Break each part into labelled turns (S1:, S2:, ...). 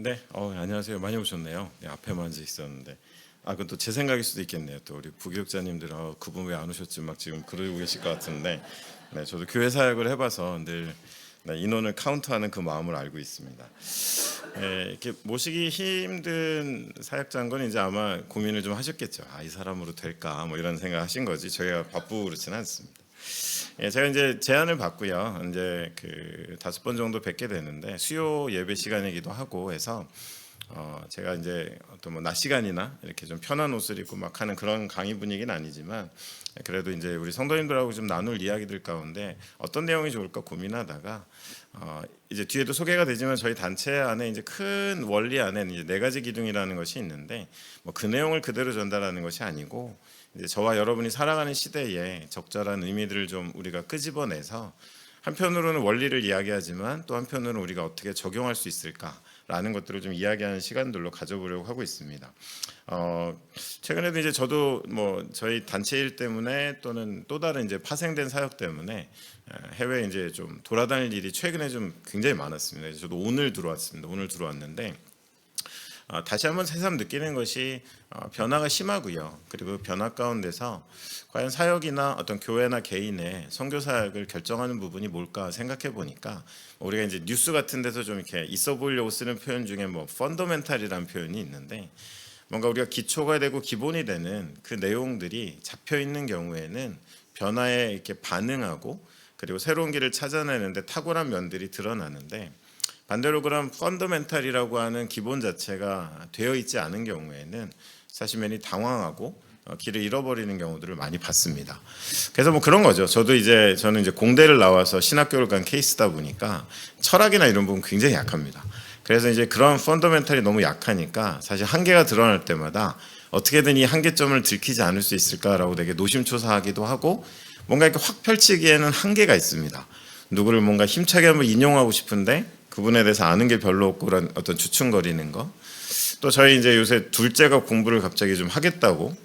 S1: 네, 안녕하세요. 많이 오셨네요. 네, 앞에만 앉아 있었는데. 그건 또 제 생각일 수도 있겠네요. 또 우리 부교육자님들, 그분 왜 안 오셨지? 막 지금 그러고 계실 것 같은데, 네, 저도 교회 사역을 해봐서 늘 네, 인원을 카운트하는 그 마음을 알고 있습니다. 네, 이렇게 모시기 힘든 사역자인 건 이제 아마 고민을 좀 하셨겠죠. 이 사람으로 될까? 뭐 이런 생각하신 거지. 저희가 바쁘고 그렇지는 않습니다. 예, 제가 이제 제안을 받고요. 이제 그 5번 정도 뵙게 되는데 수요 예배 시간이기도 하고 해서 제가 이제 어떤 뭐 낮 시간이나 이렇게 좀 편한 옷을 입고 막 하는 그런 강의 분위기는 아니지만 그래도 이제 우리 성도님들하고 좀 나눌 이야기들 가운데 어떤 내용이 좋을까 고민하다가 이제 뒤에도 소개가 되지만 저희 단체 안에 이제 큰 원리 안에는 이제 4가지 기둥이라는 것이 있는데 뭐 그 내용을 그대로 전달하는 것이 아니고 이제 저와 여러분이 살아가는 시대에 적절한 의미들을 좀 우리가 끄집어내서 한편으로는 원리를 이야기하지만 또 한편으로는 우리가 어떻게 적용할 수 있을까라는 것들을 좀 이야기하는 시간들로 가져보려고 하고 있습니다. 최근에도 이제 저도 뭐 저희 단체 일 때문에 또는 또 다른 이제 파생된 사역 때문에 해외에 이제 좀 돌아다닐 일이 최근에 좀 굉장히 많았습니다. 저도 오늘 들어왔습니다. 오늘 들어왔는데 다시 한번 새삼 느끼는 것이 변화가 심하고요. 그리고 변화 가운데서 과연 사역이나 어떤 교회나 개인의 선교 사역을 결정하는 부분이 뭘까 생각해 보니까 우리가 이제 뉴스 같은 데서 좀 이렇게 있어 보이려고 쓰는 표현 중에 뭐 펀더멘탈이라는 표현이 있는데 뭔가 우리가 기초가 되고 기본이 되는 그 내용들이 잡혀 있는 경우에는 변화에 이렇게 반응하고 그리고 새로운 길을 찾아내는데 탁월한 면들이 드러나는데 반대로 그런 펀더멘탈이라고 하는 기본 자체가 되어 있지 않은 경우에는 사실 많이 당황하고 길을 잃어버리는 경우들을 많이 봤습니다. 그래서 뭐 그런 거죠. 저는 이제 공대를 나와서 신학교를 간 케이스다 보니까 철학이나 이런 부분 굉장히 약합니다. 그래서 이제 그런 펀더멘탈이 너무 약하니까 사실 한계가 드러날 때마다 어떻게든 이 한계점을 들키지 않을 수 있을까라고 되게 노심초사하기도 하고 뭔가 이렇게 확 펼치기에는 한계가 있습니다. 누구를 뭔가 힘차게 한번 인용하고 싶은데 그분에 대해서 아는 게 별로 없고 그런 어떤 주춤거리는 거. 또 저희 이제 요새 둘째가 공부를 갑자기 좀 하겠다고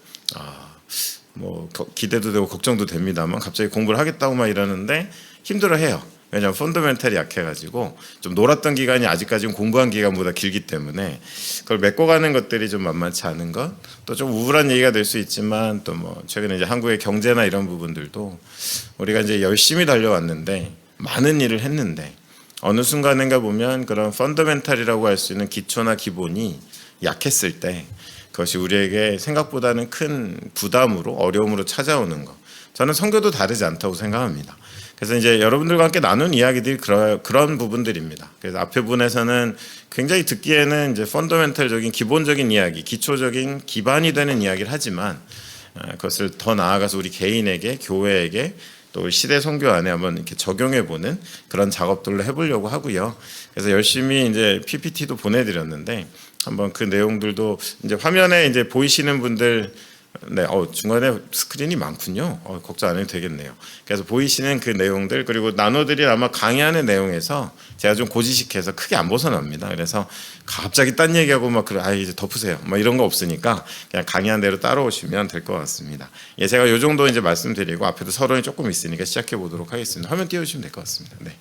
S1: 뭐 기대도 되고 걱정도 됩니다만 갑자기 공부를 하겠다고 막 이러는데 힘들어해요. 왜냐하면 펀더멘탈이 약해가지고 좀 놀았던 기간이 아직까지는 공부한 기간보다 길기 때문에 그걸 메꿔가는 것들이 좀 만만치 않은 것. 또 좀 우울한 얘기가 될 수 있지만 또 뭐 최근에 이제 한국의 경제나 이런 부분들도 우리가 이제 열심히 달려왔는데 많은 일을 했는데 어느 순간인가 보면 그런 펀더멘탈이라고 할 수 있는 기초나 기본이 약했을 때 그것이 우리에게 생각보다는 큰 부담으로 어려움으로 찾아오는 것. 저는 선교도 다르지 않다고 생각합니다. 그래서 이제 여러분들과 함께 나눈 이야기들이 그런 부분들입니다. 그래서 앞에 분에서는 굉장히 듣기에는 이제 펀더멘탈적인 기본적인 이야기, 기초적인 기반이 되는 이야기를 하지만 그것을 더 나아가서 우리 개인에게, 교회에게 또 시대 선교 안에 한번 이렇게 적용해 보는 그런 작업들로 해보려고 하고요. 그래서 열심히 이제 PPT도 보내드렸는데 한번 그 내용들도 이제 화면에 이제 보이시는 분들 네, 중간에 스크린이 많군요. 걱정 안 해도 되겠네요. 그래서 보이시는 그 내용들 그리고 나눠드릴 아마 강의하는 내용에서 제가 좀 고지식해서 크게 안 벗어납니다. 그래서 갑자기 딴 얘기하고 막 그래, 이제 덮으세요. 막 이런 거 없으니까 그냥 강의한 대로 따라오시면 될 것 같습니다. 예, 제가 요 정도 이제 말씀드리고 앞에도 서론이 조금 있으니까 시작해 보도록 하겠습니다. 화면 띄워주시면 될 것 같습니다. 네.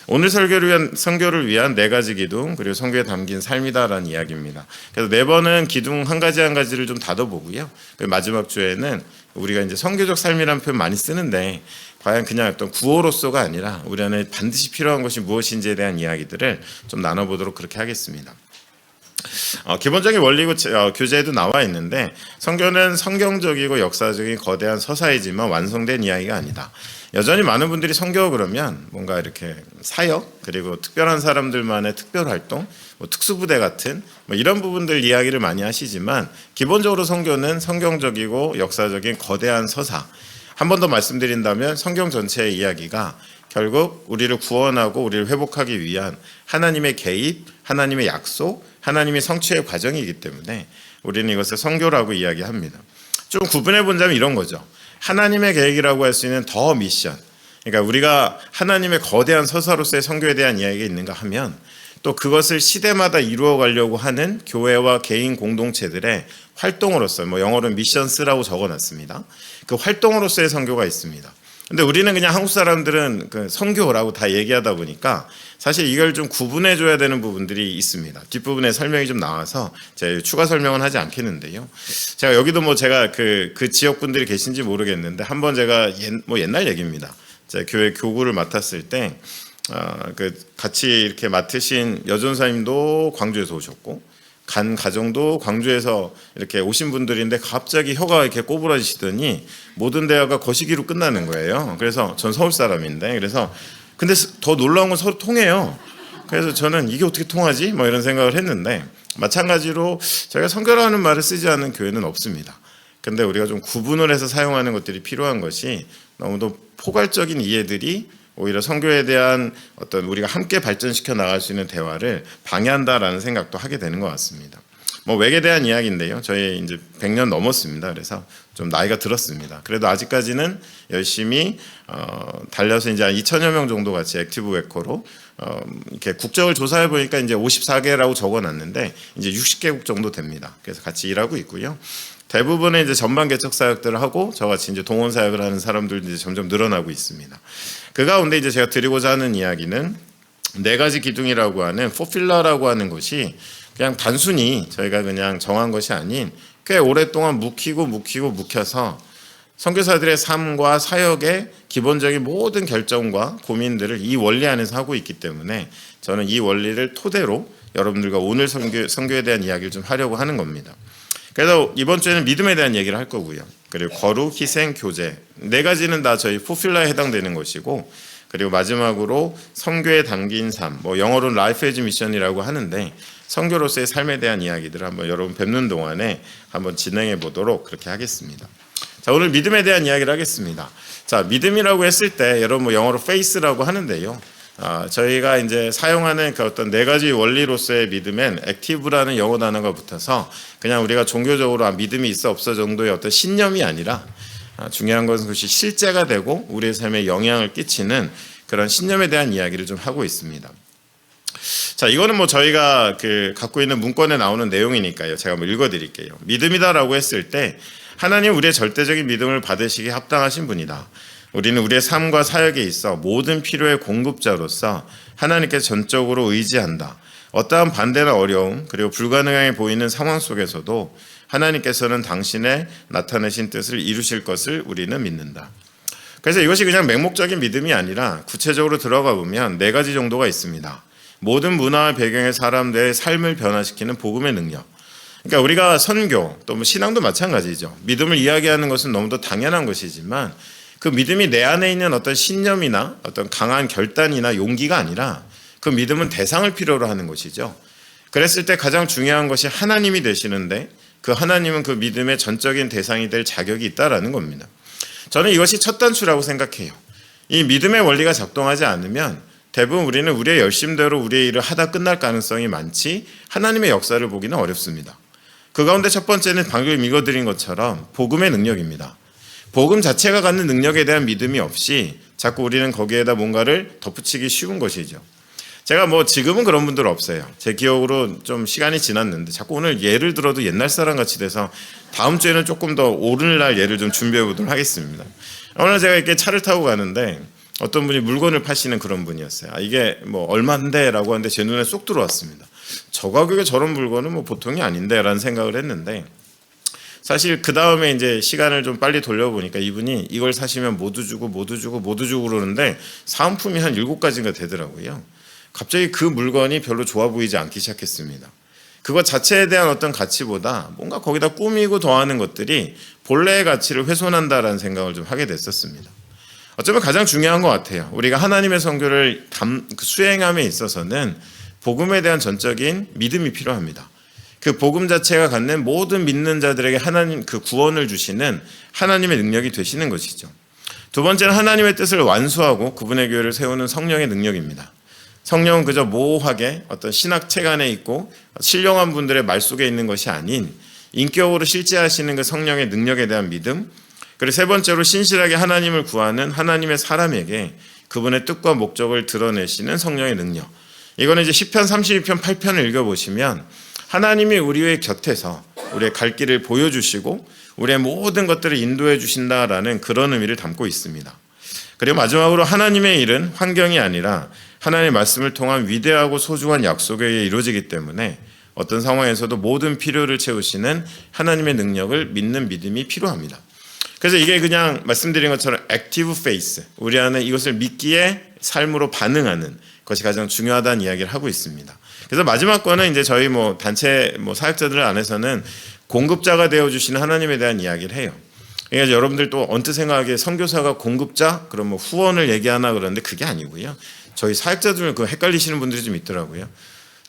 S1: 오늘 선교를 위한 4가지 기둥 그리고 선교에 담긴 삶이다라는 이야기입니다. 그래서 4번은 기둥 한 가지 한 가지를 좀 다뤄보고요. 마지막 주에는 우리가 이제 선교적 삶이라는 표현 많이 쓰는데 과연 그냥 어떤 구호로서가 아니라 우리 안에 반드시 필요한 것이 무엇인지에 대한 이야기들을 좀 나눠보도록 그렇게 하겠습니다. 기본적인 원리고 교재에도 나와 있는데 선교는 성경적이고 역사적인 거대한 서사이지만 완성된 이야기가 아니다. 여전히 많은 분들이 선교 그러면 뭔가 이렇게 사역 그리고 특별한 사람들만의 특별 활동, 뭐 특수부대 같은 뭐 이런 부분들 이야기를 많이 하시지만 기본적으로 선교는 성경적이고 역사적인 거대한 서사. 한 번 더 말씀드린다면 성경 전체의 이야기가 결국 우리를 구원하고 우리를 회복하기 위한 하나님의 개입, 하나님의 약속, 하나님의 성취의 과정이기 때문에 우리는 이것을 선교라고 이야기합니다. 좀 구분해 본다면 이런 거죠. 하나님의 계획이라고 할 수 있는 더 미션. 그러니까 우리가 하나님의 거대한 서사로서의 선교에 대한 이야기가 있는가 하면 또 그것을 시대마다 이루어 가려고 하는 교회와 개인 공동체들의 활동으로서 뭐 영어로 미션스라고 적어놨습니다. 그 활동으로서의 선교가 있습니다. 근데 우리는 그냥 한국 사람들은 그 선교라고 다 얘기하다 보니까 사실 이걸 좀 구분해 줘야 되는 부분들이 있습니다. 뒷부분에 설명이 좀 나와서 제가 추가 설명은 하지 않겠는데요. 제가 여기도 뭐 제가 그 지역 분들이 계신지 모르겠는데 한번 제가 옛날 얘기입니다. 제가 교회 교구를 맡았을 때 그 같이 이렇게 맡으신 여전사님도 광주에서 오셨고 간 가정도 광주에서 이렇게 오신 분들인데 갑자기 혀가 이렇게 꼬부라지시더니 모든 대화가 거시기로 끝나는 거예요. 그래서 전 서울 사람인데 그래서 근데 더 놀라운 건 서로 통해요. 그래서 저는 이게 어떻게 통하지? 뭐 이런 생각을 했는데 마찬가지로 저희가 선교라는 말을 쓰지 않는 교회는 없습니다. 근데 우리가 좀 구분을 해서 사용하는 것들이 필요한 것이 너무도 포괄적인 이해들이 오히려 선교에 대한 어떤 우리가 함께 발전시켜 나갈 수 있는 대화를 방해한다라는 생각도 하게 되는 것 같습니다. 뭐 외에 대한 이야기인데요. 저희 이제 100년 넘었습니다. 그래서 좀 나이가 들었습니다. 그래도 아직까지는 열심히 달려서 이제 한 2,000여 명 정도 같이 액티브 웨커로 이렇게 국적을 조사해 보니까 이제 54개라고 적어놨는데 이제 60개국 정도 됩니다. 그래서 같이 일하고 있고요. 대부분의 이제 전반 개척 사역들을 하고 저같이 이제 동원 사역을 하는 사람들도 이제 점점 늘어나고 있습니다. 그 가운데 이제 제가 드리고자 하는 이야기는 4가지 기둥이라고 하는 포필러라고 하는 것이 그냥 단순히 저희가 그냥 정한 것이 아닌 꽤 오랫동안 묵혀서 선교사들의 삶과 사역의 기본적인 모든 결정과 고민들을 이 원리 안에서 하고 있기 때문에 저는 이 원리를 토대로 여러분들과 오늘 선교에 대한 이야기를 좀 하려고 하는 겁니다. 그래서 이번 주에는 믿음에 대한 얘기를 할 거고요. 그리고 거룩, 희생, 교제 4가지는 다 저희 포필러에 해당되는 것이고 그리고 마지막으로 선교에 담긴 삶, 뭐 영어로는 라이프 에즈 미션이라고 하는데 선교로서의 삶에 대한 이야기들을 한번 여러분 뵙는 동안에 한번 진행해 보도록 그렇게 하겠습니다. 자, 오늘 믿음에 대한 이야기를 하겠습니다. 자, 믿음이라고 했을 때 여러분 뭐 영어로 faith라고 하는데요. 저희가 이제 사용하는 그 어떤 4가지 원리로서의 믿음엔 액티브라는 영어 단어가 붙어서 그냥 우리가 종교적으로 믿음이 있어 없어 정도의 어떤 신념이 아니라 중요한 것은 그것이 실제가 되고 우리의 삶에 영향을 끼치는 그런 신념에 대한 이야기를 좀 하고 있습니다. 자, 이거는 뭐 저희가 그 갖고 있는 문건에 나오는 내용이니까요. 제가 한번 읽어드릴게요. 믿음이다라고 했을 때 하나님 우리의 절대적인 믿음을 받으시기에 합당하신 분이다. 우리는 우리의 삶과 사역에 있어 모든 필요의 공급자로서 하나님께 전적으로 의지한다. 어떠한 반대나 어려움 그리고 불가능해 보이는 상황 속에서도 하나님께서는 당신의 나타내신 뜻을 이루실 것을 우리는 믿는다. 그래서 이것이 그냥 맹목적인 믿음이 아니라 구체적으로 들어가 보면 4가지 정도가 있습니다. 모든 문화와 배경의 사람들의 삶을 변화시키는 복음의 능력. 그러니까 우리가 선교 또 뭐 신앙도 마찬가지죠. 믿음을 이야기하는 것은 너무도 당연한 것이지만 그 믿음이 내 안에 있는 어떤 신념이나 어떤 강한 결단이나 용기가 아니라 그 믿음은 대상을 필요로 하는 것이죠. 그랬을 때 가장 중요한 것이 하나님이 되시는데 그 하나님은 그 믿음의 전적인 대상이 될 자격이 있다라는 겁니다. 저는 이것이 첫 단추라고 생각해요. 이 믿음의 원리가 작동하지 않으면 대부분 우리는 우리의 열심대로 우리의 일을 하다 끝날 가능성이 많지 하나님의 역사를 보기는 어렵습니다. 그 가운데 첫 번째는 방금 읽어드린 것처럼 복음의 능력입니다. 복음 자체가 갖는 능력에 대한 믿음이 없이 자꾸 우리는 거기에다 뭔가를 덧붙이기 쉬운 것이죠. 제가 뭐 지금은 그런 분들 없어요. 제 기억으로 좀 시간이 지났는데 자꾸 오늘 예를 들어도 옛날 사람 같이 돼서 다음 주에는 조금 더 오늘날 예를 좀 준비해 보도록 하겠습니다. 오늘 제가 이렇게 차를 타고 가는데 어떤 분이 물건을 파시는 그런 분이었어요. 이게 뭐 얼마인데 라고 하는데 제 눈에 쏙 들어왔습니다. 저 가격에 저런 물건은 뭐 보통이 아닌데 라는 생각을 했는데 사실 그 다음에 이제 시간을 좀 빨리 돌려보니까 이분이 이걸 사시면 모두 주고 그러는데 사은품이 한 7가지가 되더라고요. 갑자기 그 물건이 별로 좋아 보이지 않기 시작했습니다. 그것 자체에 대한 어떤 가치보다 뭔가 거기다 꾸미고 더하는 것들이 본래의 가치를 훼손한다라는 생각을 좀 하게 됐었습니다. 어쩌면 가장 중요한 것 같아요. 우리가 하나님의 선교를 수행함에 있어서는 복음에 대한 전적인 믿음이 필요합니다. 그 복음 자체가 갖는 모든 믿는 자들에게 하나님 그 구원을 주시는 하나님의 능력이 되시는 것이죠. 두 번째는 하나님의 뜻을 완수하고 그분의 교회를 세우는 성령의 능력입니다. 성령은 그저 모호하게 어떤 신학책 안에 있고 신령한 분들의 말 속에 있는 것이 아닌 인격으로 실제하시는 그 성령의 능력에 대한 믿음. 그리고 세 번째로 신실하게 하나님을 구하는 하나님의 사람에게 그분의 뜻과 목적을 드러내시는 성령의 능력. 이거는 이제 시편 32편 8편을 읽어보시면 하나님이 우리의 곁에서 우리의 갈 길을 보여주시고 우리의 모든 것들을 인도해 주신다라는 그런 의미를 담고 있습니다. 그리고 마지막으로 하나님의 일은 환경이 아니라 하나님의 말씀을 통한 위대하고 소중한 약속에 의해 이루어지기 때문에 어떤 상황에서도 모든 필요를 채우시는 하나님의 능력을 믿는 믿음이 필요합니다. 그래서 이게 그냥 말씀드린 것처럼 액티브 페이스, 우리 안에 이것을 믿기에 삶으로 반응하는 것이 가장 중요하다는 이야기를 하고 있습니다. 그래서 마지막 거는 이제 저희 단체 사역자들 안에서는 공급자가 되어 주시는 하나님에 대한 이야기를 해요. 그러니까 여러분들 또 언뜻 생각하기에 선교사가 공급자? 그럼 후원을 얘기하나 그러는데 그게 아니고요. 저희 사역자들 헷갈리시는 분들이 좀 있더라고요.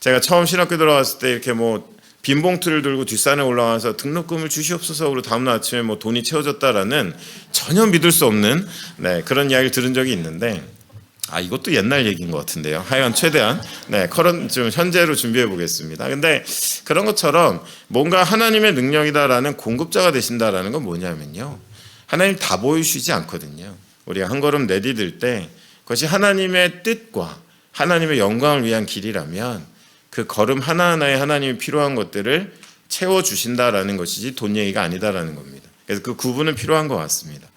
S1: 제가 처음 신학교 들어갔을 때 이렇게 빈 봉투를 들고 뒷산에 올라가서 등록금을 주시옵소서 그러고 다음날 아침에 돈이 채워졌다라는 전혀 믿을 수 없는 그런 이야기를 들은 적이 있는데 이것도 옛날 얘기인 것 같은데요. 하여간 최대한 좀 현재로 준비해 보겠습니다. 근데 그런 것처럼 뭔가 하나님의 능력이다라는 공급자가 되신다라는 건 뭐냐면요. 하나님 다 보여주시지 않거든요. 우리가 한 걸음 내디딜 때 그것이 하나님의 뜻과 하나님의 영광을 위한 길이라면 그 걸음 하나하나에 하나님이 필요한 것들을 채워주신다라는 것이지 돈 얘기가 아니다라는 겁니다. 그래서 그 구분은 필요한 것 같습니다.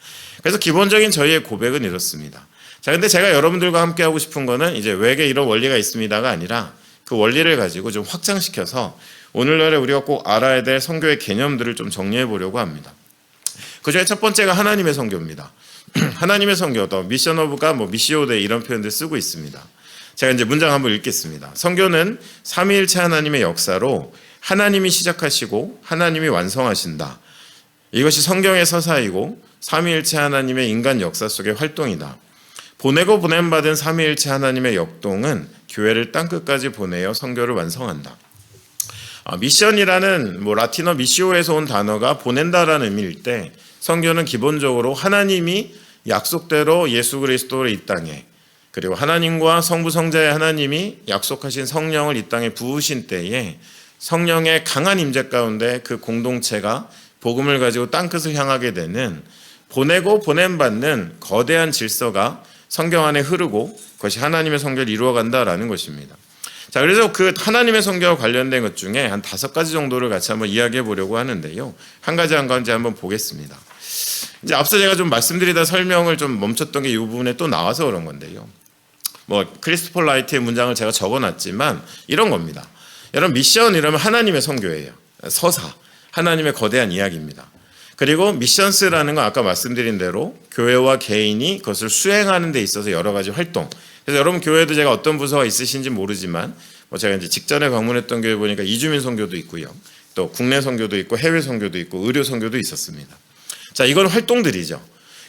S1: 그래서 기본적인 저희의 고백은 이렇습니다. 자, 근데 제가 여러분들과 함께 하고 싶은 거는 이제 외계 이런 원리가 있습니다가 아니라 그 원리를 가지고 좀 확장시켜서 오늘날에 우리가 꼭 알아야 될 선교의 개념들을 좀 정리해 보려고 합니다. 그 중에 첫 번째가 하나님의 선교입니다. 하나님의 선교, 또 미션 오브가 미시오데 이런 표현들 쓰고 있습니다. 제가 이제 문장 한번 읽겠습니다. 선교는 삼위일체 하나님의 역사로 하나님이 시작하시고 하나님이 완성하신다. 이것이 성경의 서사이고 삼위일체 하나님의 인간 역사 속의 활동이다. 보내고 보냄받은 삼위일체 하나님의 역동은 교회를 땅끝까지 보내어 선교를 완성한다. 미션이라는 라틴어 미시오에서 온 단어가 보낸다라는 의미일 때 선교는 기본적으로 하나님이 약속대로 예수 그리스도를 이 땅에 그리고 하나님과 성부 성자의 하나님이 약속하신 성령을 이 땅에 부으신 때에 성령의 강한 임재 가운데 그 공동체가 복음을 가지고 땅끝을 향하게 되는 보내고 보냄받는 거대한 질서가 성경 안에 흐르고 그것이 하나님의 선교를 이루어간다라는 것입니다. 자, 그래서 그 하나님의 선교와 관련된 것 중에 한 5가지 정도를 같이 한번 이야기해 보려고 하는데요. 한 가지 한번 보겠습니다. 이제 앞서 제가 좀 말씀드리다 설명을 좀 멈췄던 게 이 부분에 또 나와서 그런 건데요. 크리스토퍼 라이트의 문장을 제가 적어놨지만 이런 겁니다. 여러분 미션 이러면 하나님의 선교예요. 서사, 하나님의 거대한 이야기입니다. 그리고 미션스라는 건 아까 말씀드린 대로 교회와 개인이 그것을 수행하는 데 있어서 여러 가지 활동. 그래서 여러분 교회도 제가 어떤 부서가 있으신지 모르지만 제가 이제 직전에 방문했던 교회 보니까 이주민 선교도 있고요. 또 국내 선교도 있고 해외 선교도 있고 의료 선교도 있었습니다. 자, 이건 활동들이죠.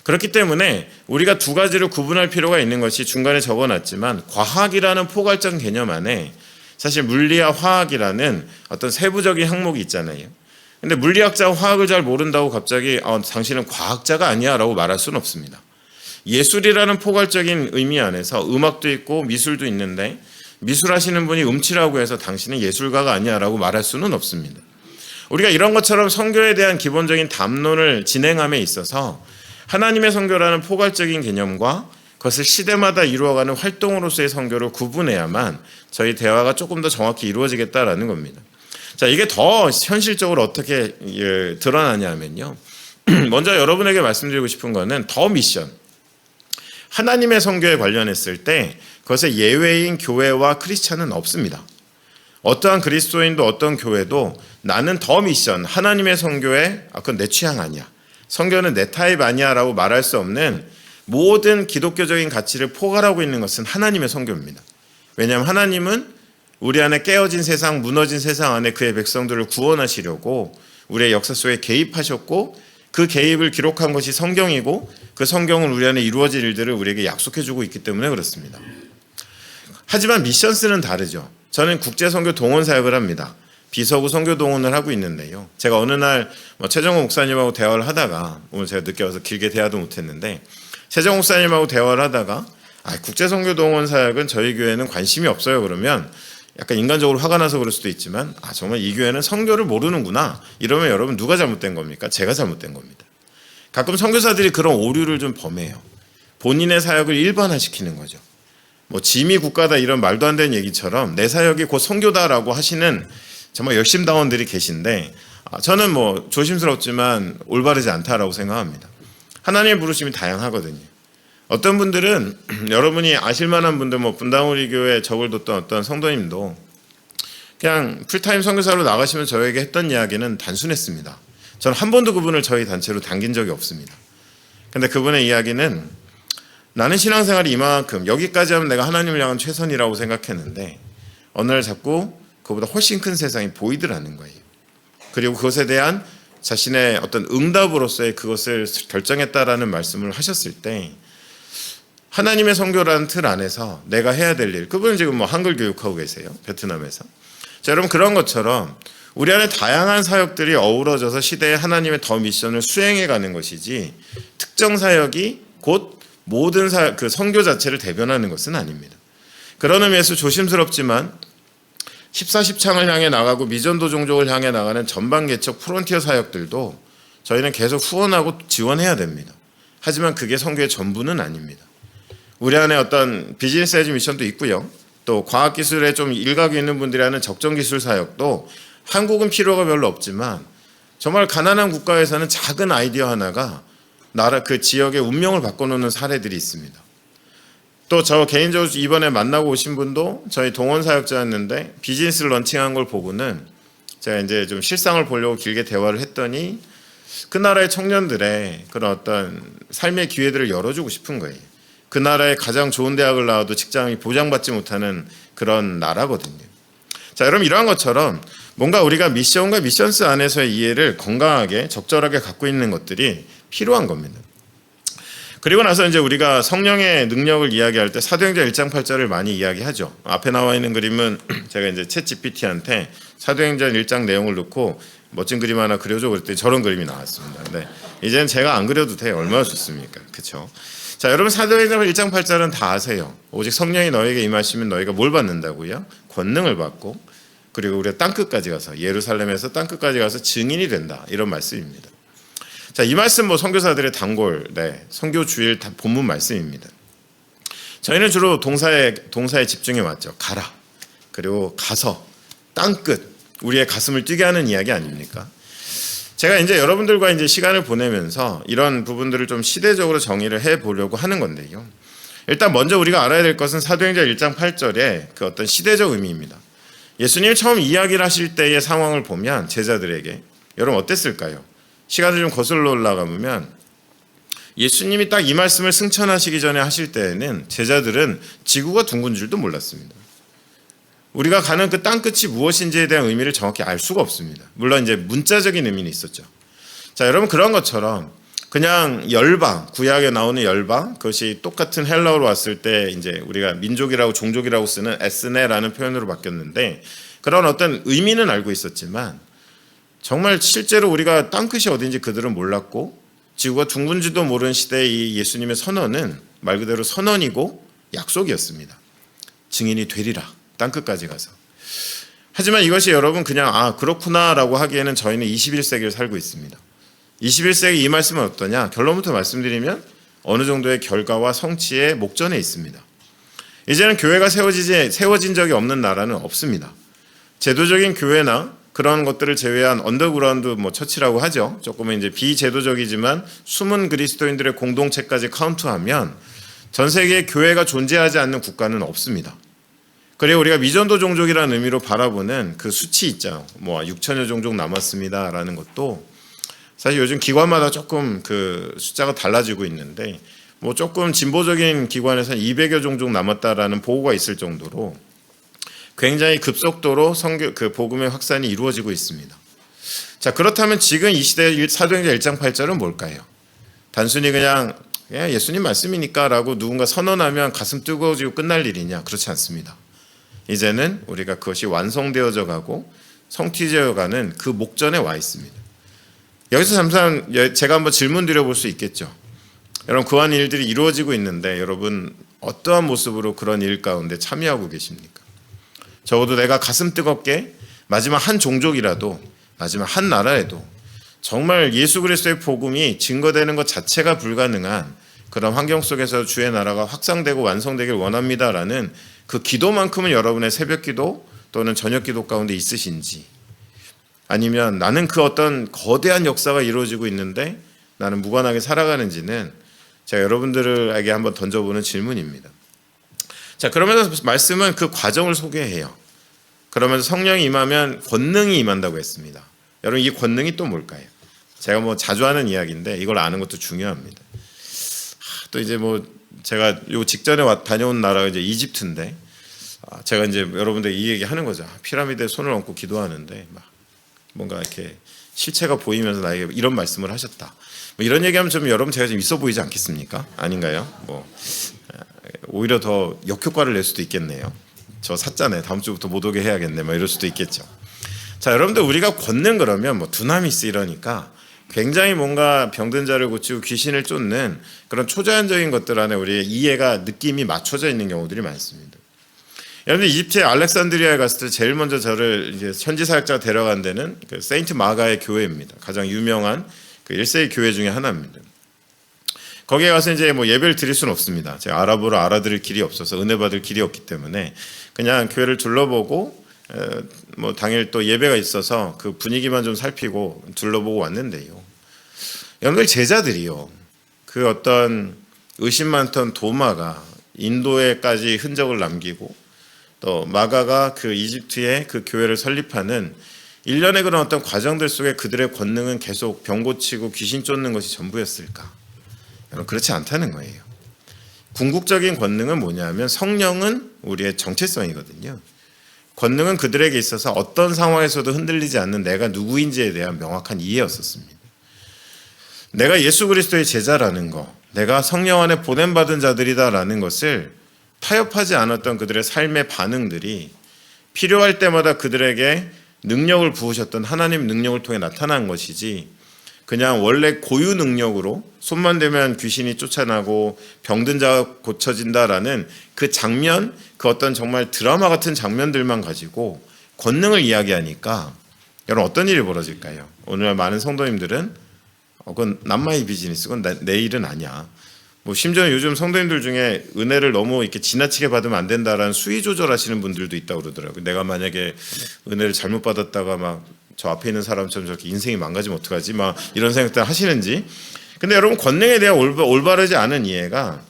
S1: 그렇기 때문에 우리가 두 가지를 구분할 필요가 있는 것이 중간에 적어놨지만 과학이라는 포괄적 개념 안에 사실 물리와 화학이라는 어떤 세부적인 항목이 있잖아요. 근데 물리학자와 화학을 잘 모른다고 갑자기 당신은 과학자가 아니야 라고 말할 수는 없습니다. 예술이라는 포괄적인 의미 안에서 음악도 있고 미술도 있는데 미술하시는 분이 음치라고 해서 당신은 예술가가 아니야 라고 말할 수는 없습니다. 우리가 이런 것처럼 선교에 대한 기본적인 담론을 진행함에 있어서 하나님의 선교라는 포괄적인 개념과 그것을 시대마다 이루어가는 활동으로서의 선교를 구분해야만 저희 대화가 조금 더 정확히 이루어지겠다라는 겁니다. 자, 이게 더 현실적으로 어떻게 드러나냐면요. 먼저 여러분에게 말씀드리고 싶은 거는 더 미션. 하나님의 선교에 관련했을 때 그것의 예외인 교회와 크리스찬은 없습니다. 어떠한 그리스도인도 어떤 교회도 나는 더 미션, 하나님의 선교에 그건 내 취향 아니야. 선교는 내 타입 아니야 라고 말할 수 없는 모든 기독교적인 가치를 포괄하고 있는 것은 하나님의 선교입니다. 왜냐하면 하나님은 우리 안에 깨어진 세상, 무너진 세상 안에 그의 백성들을 구원하시려고 우리의 역사 속에 개입하셨고 그 개입을 기록한 것이 성경이고 그 성경은 우리 안에 이루어질 일들을 우리에게 약속해주고 있기 때문에 그렇습니다. 하지만 미션스는 다르죠. 저는 국제선교 동원 사역을 합니다. 비서구 선교 동원을 하고 있는데요. 제가 어느 날 최정호 목사님하고 대화를 하다가 오늘 제가 늦게 와서 길게 대화도 못했는데 최정호 목사님하고 대화를 하다가 국제선교 동원 사역은 저희 교회는 관심이 없어요. 그러면 약간 인간적으로 화가 나서 그럴 수도 있지만 정말 이 교회는 선교를 모르는구나. 이러면 여러분 누가 잘못된 겁니까? 제가 잘못된 겁니다. 가끔 선교사들이 그런 오류를 좀 범해요. 본인의 사역을 일반화시키는 거죠. 짐이 국가다 이런 말도 안 되는 얘기처럼 내 사역이 곧 선교다라고 하시는 정말 열심다원들이 계신데 저는 조심스럽지만 올바르지 않다라고 생각합니다. 하나님의 부르심이 다양하거든요. 어떤 분들은 여러분이 아실만한 분들, 뭐 분당우리 교회 적을 뒀던 어떤 성도님도 그냥 풀타임 선교사로 나가시면 저에게 했던 이야기는 단순했습니다. 저는 한 번도 그분을 저희 단체로 당긴 적이 없습니다. 근데 그분의 이야기는 나는 신앙생활이 이만큼 여기까지 하면 내가 하나님을 향한 최선이라고 생각했는데 어느 날 자꾸 그보다 훨씬 큰 세상이 보이더라는 거예요. 그리고 그것에 대한 자신의 어떤 응답으로서의 그것을 결정했다라는 말씀을 하셨을 때 하나님의 선교라는 틀 안에서 내가 해야 될 일, 그분은 지금 뭐 한글 교육하고 계세요, 베트남에서. 자, 여러분, 그런 것처럼 우리 안에 다양한 사역들이 어우러져서 시대의 하나님의 더 미션을 수행해 가는 것이지 특정 사역이 곧 모든 그 선교 자체를 대변하는 것은 아닙니다. 그런 의미에서 조심스럽지만 14십창을 향해 나가고 미전도 종족을 향해 나가는 전방 개척 프론티어 사역들도 저희는 계속 후원하고 지원해야 됩니다. 하지만 그게 선교의 전부는 아닙니다. 우리 안에 어떤 비즈니스 에즈 미션도 있고요. 또 과학기술에 좀 일각이 있는 분들이 하는 적정기술 사역도 한국은 필요가 별로 없지만 정말 가난한 국가에서는 작은 아이디어 하나가 나라 그 지역의 운명을 바꿔놓는 사례들이 있습니다. 또 저 개인적으로 이번에 만나고 오신 분도 저희 동원 사역자였는데 비즈니스를 런칭한 걸 보고는 제가 이제 좀 실상을 보려고 길게 대화를 했더니 그 나라의 청년들의 그런 어떤 삶의 기회들을 열어주고 싶은 거예요. 그 나라의 가장 좋은 대학을 나와도 직장이 보장받지 못하는 그런 나라거든요. 자, 여러분, 이러한 것처럼 뭔가 우리가 미션과 미션스 안에서의 이해를 건강하게 적절하게 갖고 있는 것들이 필요한 겁니다. 그리고 나서 이제 우리가 성령의 능력을 이야기할 때 사도행전 1장 8절을 많이 이야기하죠. 앞에 나와 있는 그림은 제가 이제 챗 GPT한테 사도행전 1장 내용을 넣고 멋진 그림 하나 그려줘 그랬더니 저런 그림이 나왔습니다. 근데 이제는 제가 안 그려도 돼요. 얼마나 좋습니까? 그렇죠? 자, 여러분, 사도행전 1장 8절은 다 아세요. 오직 성령이 너에게 임하시면 너희가 뭘 받는다고요? 권능을 받고, 그리고 우리가 땅끝까지 가서 예루살렘에서 땅끝까지 가서 증인이 된다, 이런 말씀입니다. 자, 이 말씀 뭐 선교사들의 단골, 선교 주일 본문 말씀입니다. 저희는 주로 동사에 집중해 왔죠. 가라, 그리고 가서 땅끝, 우리의 가슴을 뛰게 하는 이야기 아닙니까? 제가 이제 여러분들과 이제 시간을 보내면서 이런 부분들을 좀 시대적으로 정의를 해 보려고 하는 건데요. 일단 먼저 우리가 알아야 될 것은 사도행전 1장 8절의 그 어떤 시대적 의미입니다. 예수님이 처음 이야기를 하실 때의 상황을 보면 제자들에게 여러분 어땠을까요? 시간을 좀 거슬러 올라가면 예수님이 딱 이 말씀을 승천하시기 전에 하실 때에는 제자들은 지구가 둥근 줄도 몰랐습니다. 우리가 가는 그 땅끝이 무엇인지에 대한 의미를 정확히 알 수가 없습니다. 물론 이제 문자적인 의미는 있었죠. 자, 여러분, 그런 것처럼 그냥 열방, 구약에 나오는 열방, 그것이 똑같은 헬라어로 왔을 때 이제 우리가 민족이라고 종족이라고 쓰는 에스네라는 표현으로 바뀌었는데 그런 어떤 의미는 알고 있었지만 정말 실제로 우리가 땅끝이 어딘지 그들은 몰랐고 지구가 둥근지도 모르는 시대의 이 예수님의 선언은 말 그대로 선언이고 약속이었습니다. 증인이 되리라. 땅끝까지 가서. 하지만 이것이 여러분 그냥 그렇구나라고 하기에는 저희는 21세기를 살고 있습니다. 21세기 이 말씀은 어떠냐? 결론부터 말씀드리면 어느 정도의 결과와 성취의 목전에 있습니다. 이제는 교회가 세워진 적이 없는 나라는 없습니다. 제도적인 교회나 그런 것들을 제외한 언더그라운드 뭐 처치라고 하죠. 조금은 이제 비제도적이지만 숨은 그리스도인들의 공동체까지 카운트하면 전 세계에 교회가 존재하지 않는 국가는 없습니다. 그리고 우리가 미전도 종족이라는 의미로 바라보는 그 수치 있죠. 뭐 6천여 종족 남았습니다라는 것도 사실 요즘 기관마다 조금 그 숫자가 달라지고 있는데 뭐 조금 진보적인 기관에서는 200여 종족 남았다라는 보고가 있을 정도로 굉장히 급속도로 그 복음의 확산이 이루어지고 있습니다. 자, 그렇다면 지금 이 시대의 사도행전 1장 8절은 뭘까요? 단순히 그냥 예수님 말씀이니까라고 누군가 선언하면 가슴 뜨거워지고 끝날 일이냐? 그렇지 않습니다. 이제는 우리가 그것이 완성되어져 가고 성취되어 가는 그 목전에 와 있습니다. 여기서 잠깐 제가 한번 질문 드려볼 수 있겠죠. 여러분, 그러한 일들이 이루어지고 있는데 여러분 어떠한 모습으로 그런 일 가운데 참여하고 계십니까? 적어도 내가 가슴 뜨겁게 마지막 한 종족이라도 마지막 한 나라에도 정말 예수 그리스도의 복음이 증거되는 것 자체가 불가능한 그런 환경 속에서 주의 나라가 확장되고 완성되길 원합니다라는 그 기도만큼은 여러분의 새벽 기도 또는 저녁 기도 가운데 있으신지, 아니면 나는 그 어떤 거대한 역사가 이루어지고 있는데 나는 무관하게 살아가는지는 제가 여러분들에게 한번 던져보는 질문입니다. 자, 그러면서 말씀은 그 과정을 소개해요. 그러면서 성령이 임하면 권능이 임한다고 했습니다. 여러분, 이 권능이 또 뭘까요? 제가 뭐 자주 하는 이야기인데 이걸 아는 것도 중요합니다. 또 이제 뭐 제가 요 직전에 다녀온 나라가 이제 이집트인데, 제가 이제 여러분들 이 얘기 하는 거죠. 피라미드에 손을 얹고 기도하는데 막 뭔가 이렇게 실체가 보이면서 나에게 이런 말씀을 하셨다. 뭐 이런 얘기하면 좀 여러분 제가 좀 있어 보이지 않겠습니까? 아닌가요? 뭐 오히려 더 역효과를 낼 수도 있겠네요. 저 샀잖아요. 다음 주부터 못 오게 해야겠네. 뭐 이럴 수도 있겠죠. 자, 여러분들 우리가 권능 그러면 뭐 두나미스 이러니까 굉장히 뭔가 병든 자를 고치고 귀신을 쫓는 그런 초자연적인 것들 안에 우리의 이해가 느낌이 맞춰져 있는 경우들이 많습니다. 여러분, 이집트의 알렉산드리아에 갔을 때 제일 먼저 저를 이제 현지 사역자가 데려간 데는 그 세인트 마가의 교회입니다. 가장 유명한 그 1세기 교회 중에 하나입니다. 거기에 가서 이제 뭐 예배를 드릴 수는 없습니다. 제가 아랍어로 알아들을 길이 없어서, 은혜 받을 길이 없기 때문에 그냥 교회를 둘러보고 뭐 당일 또 예배가 있어서 그 분위기만 좀 살피고 둘러보고 왔는데요. 여러분들 제자들이요, 그 어떤 의심 많던 도마가 인도에까지 흔적을 남기고 또 마가가 그 이집트의 그 교회를 설립하는 일련의 그런 어떤 과정들 속에 그들의 권능은 계속 병 고치고 귀신 쫓는 것이 전부였을까? 여러분, 그렇지 않다는 거예요. 궁극적인 권능은 뭐냐면 성령은 우리의 정체성이거든요. 권능은 그들에게 있어서 어떤 상황에서도 흔들리지 않는 내가 누구인지에 대한 명확한 이해였었습니다. 내가 예수 그리스도의 제자라는 거, 내가 성령 안에 보냄받은 자들이다라는 것을 타협하지 않았던 그들의 삶의 반응들이 필요할 때마다 그들에게 능력을 부으셨던 하나님 능력을 통해 나타난 것이지, 그냥 원래 고유 능력으로 손만 대면 귀신이 쫓아나고 병든 자가 고쳐진다라는 그 장면, 그 어떤 정말 드라마 같은 장면들만 가지고 권능을 이야기하니까 여러분 어떤 일이 벌어질까요? 오늘날 많은 성도님들은 그건 남마이 비즈니스, 그건 내 일은 아니야. 뭐 심지어 요즘 성도님들 중에 은혜를 너무 이렇게 지나치게 받으면 안 된다라는 수위 조절하시는 분들도 있다고 그러더라고요. 내가 만약에 은혜를 잘못 받았다가 막 저 앞에 있는 사람처럼 저렇게 인생이 망가지면 어떡하지? 막 이런 생각들 하시는지. 근데 여러분, 권능에 대한 올바르지 않은 이해가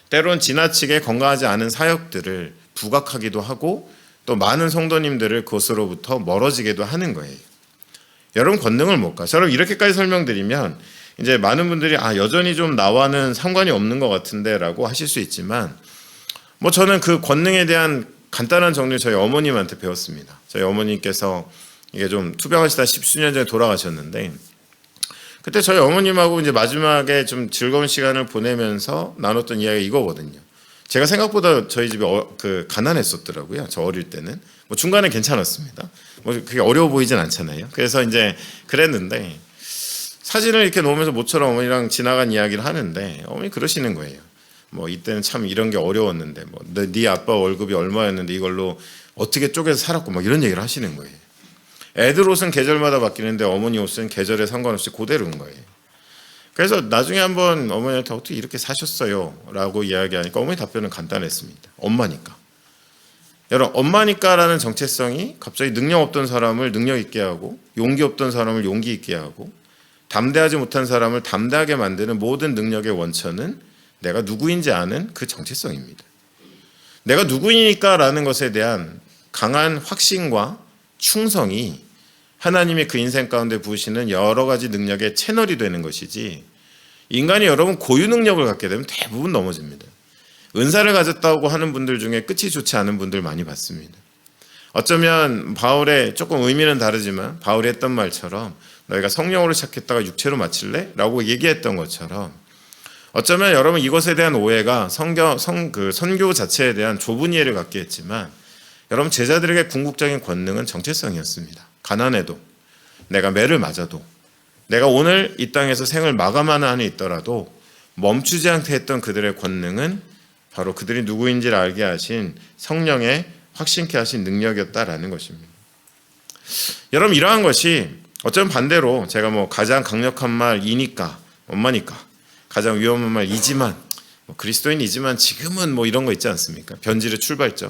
S1: 때론 지나치게 건강하지 않은 사역들을 부각하기도 하고 또 많은 성도님들을 그것으로부터 멀어지게도 하는 거예요. 여러분, 권능을 뭘까? 여러분, 이렇게까지 설명드리면 이제 많은 분들이 여전히 좀 나와는 상관이 없는 것 같은데 라고 하실 수 있지만, 뭐 저는 그 권능에 대한 간단한 정리를 저희 어머님한테 배웠습니다. 저희 어머님께서 이게 좀 투병하시다 10수년 전에 돌아가셨는데, 그때 저희 어머님하고 이제 마지막에 좀 즐거운 시간을 보내면서 나눴던 이야기가 이거거든요. 제가 생각보다 저희 집이 가난했었더라고요. 저 어릴 때는 뭐 중간에 괜찮았습니다. 뭐 그게 어려워 보이진 않잖아요. 그래서 이제 그랬는데 사진을 이렇게 놓으면서 모처럼 어머니랑 지나간 이야기를 하는데 어머니 그러시는 거예요. 뭐 이때는 참 이런 게 어려웠는데 뭐 네 아빠 월급이 얼마였는데 이걸로 어떻게 쪼개서 살았고 막 이런 얘기를 하시는 거예요. 애들 옷은 계절마다 바뀌는데 어머니 옷은 계절에 상관없이 그대로인 거예요. 그래서 나중에 한번 어머니한테 어떻게 이렇게 사셨어요? 라고 이야기하니까 어머니 답변은 간단했습니다. 엄마니까. 여러분, 엄마니까라는 정체성이 갑자기 능력 없던 사람을 능력 있게 하고 용기 없던 사람을 용기 있게 하고 담대하지 못한 사람을 담대하게 만드는 모든 능력의 원천은 내가 누구인지 아는 그 정체성입니다. 내가 누구이니까라는 것에 대한 강한 확신과 충성이 하나님이 그 인생 가운데 부으시는 여러 가지 능력의 채널이 되는 것이지, 인간이 여러분 고유 능력을 갖게 되면 대부분 넘어집니다. 은사를 가졌다고 하는 분들 중에 끝이 좋지 않은 분들 많이 봤습니다. 어쩌면 바울의 조금 의미는 다르지만 바울이 했던 말처럼 너희가 성령으로 시작했다가 육체로 마칠래? 라고 얘기했던 것처럼 어쩌면 여러분 이것에 대한 오해가 선교 자체에 대한 좁은 이해를 갖게 했지만, 여러분 제자들에게 궁극적인 권능은 정체성이었습니다. 가난해도, 내가 매를 맞아도, 내가 오늘 이 땅에서 생을 마감하는 한에 있더라도 멈추지 않게 했던 그들의 권능은 바로 그들이 누구인지를 알게 하신 성령의 확신케 하신 능력이었다라는 것입니다. 여러분, 이러한 것이 어쩌면 반대로 제가 뭐 가장 강력한 말 이니까, 엄마니까, 가장 위험한 말 이지만, 그리스도인이지만 지금은 뭐 이런 거 있지 않습니까? 변질의 출발점.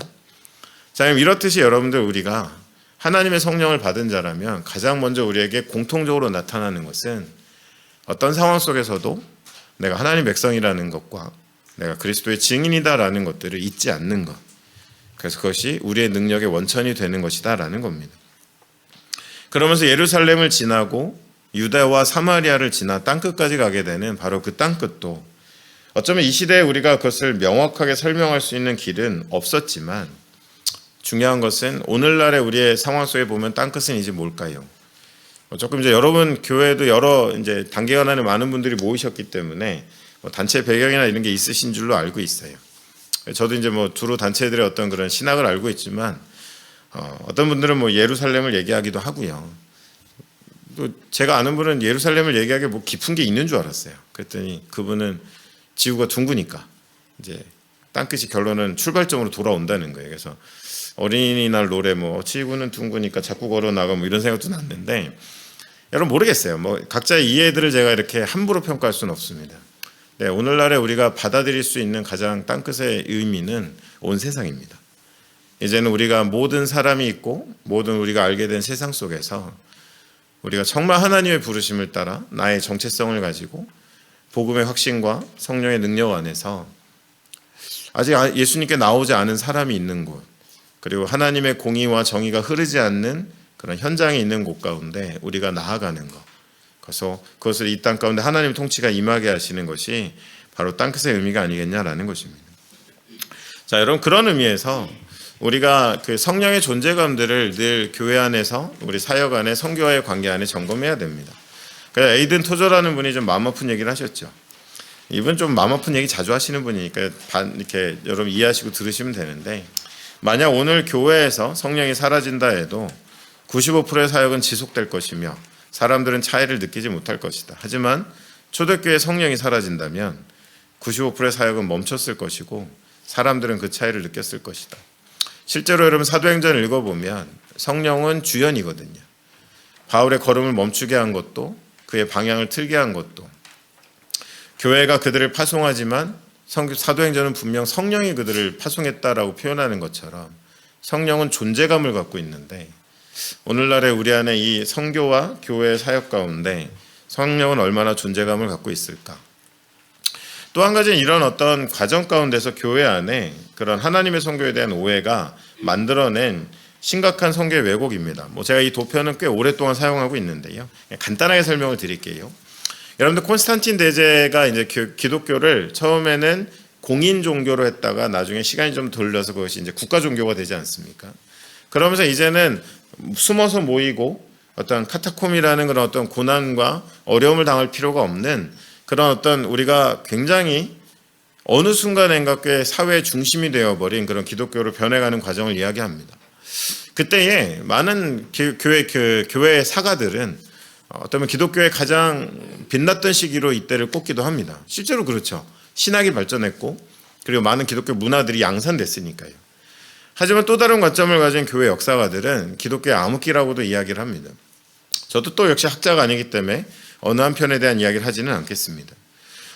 S1: 자, 그럼 이렇듯이 여러분들 우리가 하나님의 성령을 받은 자라면 가장 먼저 우리에게 공통적으로 나타나는 것은 어떤 상황 속에서도 내가 하나님 백성이라는 것과 내가 그리스도의 증인이다라는 것들을 잊지 않는 것. 그래서 그것이 우리의 능력의 원천이 되는 것이다라는 겁니다. 그러면서 예루살렘을 지나고 유다와 사마리아를 지나 땅끝까지 가게 되는 바로 그 땅끝도 어쩌면 이 시대에 우리가 그것을 명확하게 설명할 수 있는 길은 없었지만 중요한 것은 오늘날의 우리의 상황 속에 보면 땅끝은 이제 뭘까요? 조금 이제 여러분 교회도 여러 이제 단기간에 많은 분들이 모이셨기 때문에 단체 배경이나 이런 게 있으신 줄로 알고 있어요. 저도 이제 두루 단체들의 어떤 그런 신학을 알고 있지만 어떤 분들은 예루살렘을 얘기하기도 하고요. 또 제가 아는 분은 예루살렘을 얘기하기에 깊은 게 있는 줄 알았어요. 그랬더니 그분은 지구가 둥그니까 이제 땅끝이 결론은 출발점으로 돌아온다는 거예요. 그래서 어린이날 노래 지구는 둥그니까 자꾸 걸어 나가 이런 생각도 났는데 여러분 모르겠어요. 각자의 이해들을 제가 이렇게 함부로 평가할 수는 없습니다. 네, 오늘날에 우리가 받아들일 수 있는 가장 땅끝의 의미는 온 세상입니다. 이제는 우리가 모든 사람이 있고 모든 우리가 알게 된 세상 속에서 우리가 정말 하나님의 부르심을 따라 나의 정체성을 가지고 복음의 확신과 성령의 능력 안에서 아직 예수님께 나오지 않은 사람이 있는 곳, 그리고 하나님의 공의와 정의가 흐르지 않는 그런 현장에 있는 곳 가운데 우리가 나아가는 것, 그래서 그것을 이 땅 가운데 하나님 통치가 임하게 하시는 것이 바로 땅끝의 의미가 아니겠냐라는 것입니다. 자, 여러분 그런 의미에서 우리가 그 성령의 존재감들을 늘 교회 안에서 우리 사역 안에 선교와의 관계 안에 점검해야 됩니다. 그래서 에이든 토저라는 분이 좀 마음 아픈 얘기를 하셨죠. 이분 좀 마음 아픈 얘기 자주 하시는 분이니까 이렇게 여러분 이해하시고 들으시면 되는데, 만약 오늘 교회에서 성령이 사라진다 해도 95%의 사역은 지속될 것이며 사람들은 차이를 느끼지 못할 것이다. 하지만 초대교회 성령이 사라진다면 95%의 사역은 멈췄을 것이고 사람들은 그 차이를 느꼈을 것이다. 실제로 여러분 사도행전을 읽어보면 성령은 주연이거든요. 바울의 걸음을 멈추게 한 것도 그의 방향을 틀게 한 것도 교회가 그들을 파송하지만 사도행전은 분명 성령이 그들을 파송했다라고 표현하는 것처럼 성령은 존재감을 갖고 있는데 오늘날의 우리 안에 이 선교와 교회의 사역 가운데 성령은 얼마나 존재감을 갖고 있을까? 또 한 가지는 이런 어떤 과정 가운데서 교회 안에 그런 하나님의 선교에 대한 오해가 만들어낸 심각한 선교의 왜곡입니다. 제가 이 도표는 꽤 오랫동안 사용하고 있는데요. 간단하게 설명을 드릴게요. 여러분들 콘스탄틴 대제가 이제 기독교를 처음에는 공인 종교로 했다가 나중에 시간이 좀 돌려서 그것이 이제 국가 종교가 되지 않습니까? 그러면서 이제는 숨어서 모이고 어떤 카타콤이라는 그런 어떤 고난과 어려움을 당할 필요가 없는 그런 어떤 우리가 굉장히 어느 순간인가 꽤 사회의 중심이 되어버린 그런 기독교로 변해가는 과정을 이야기합니다. 그때에 많은 교회의 사가들은 어쩌면 기독교의 가장 빛났던 시기로 이때를 꼽기도 합니다. 실제로 그렇죠. 신학이 발전했고 그리고 많은 기독교 문화들이 양산됐으니까요. 하지만 또 다른 관점을 가진 교회 역사가들은 기독교의 암흑기라고도 이야기를 합니다. 저도 또 역시 학자가 아니기 때문에 어느 한편에 대한 이야기를 하지는 않겠습니다.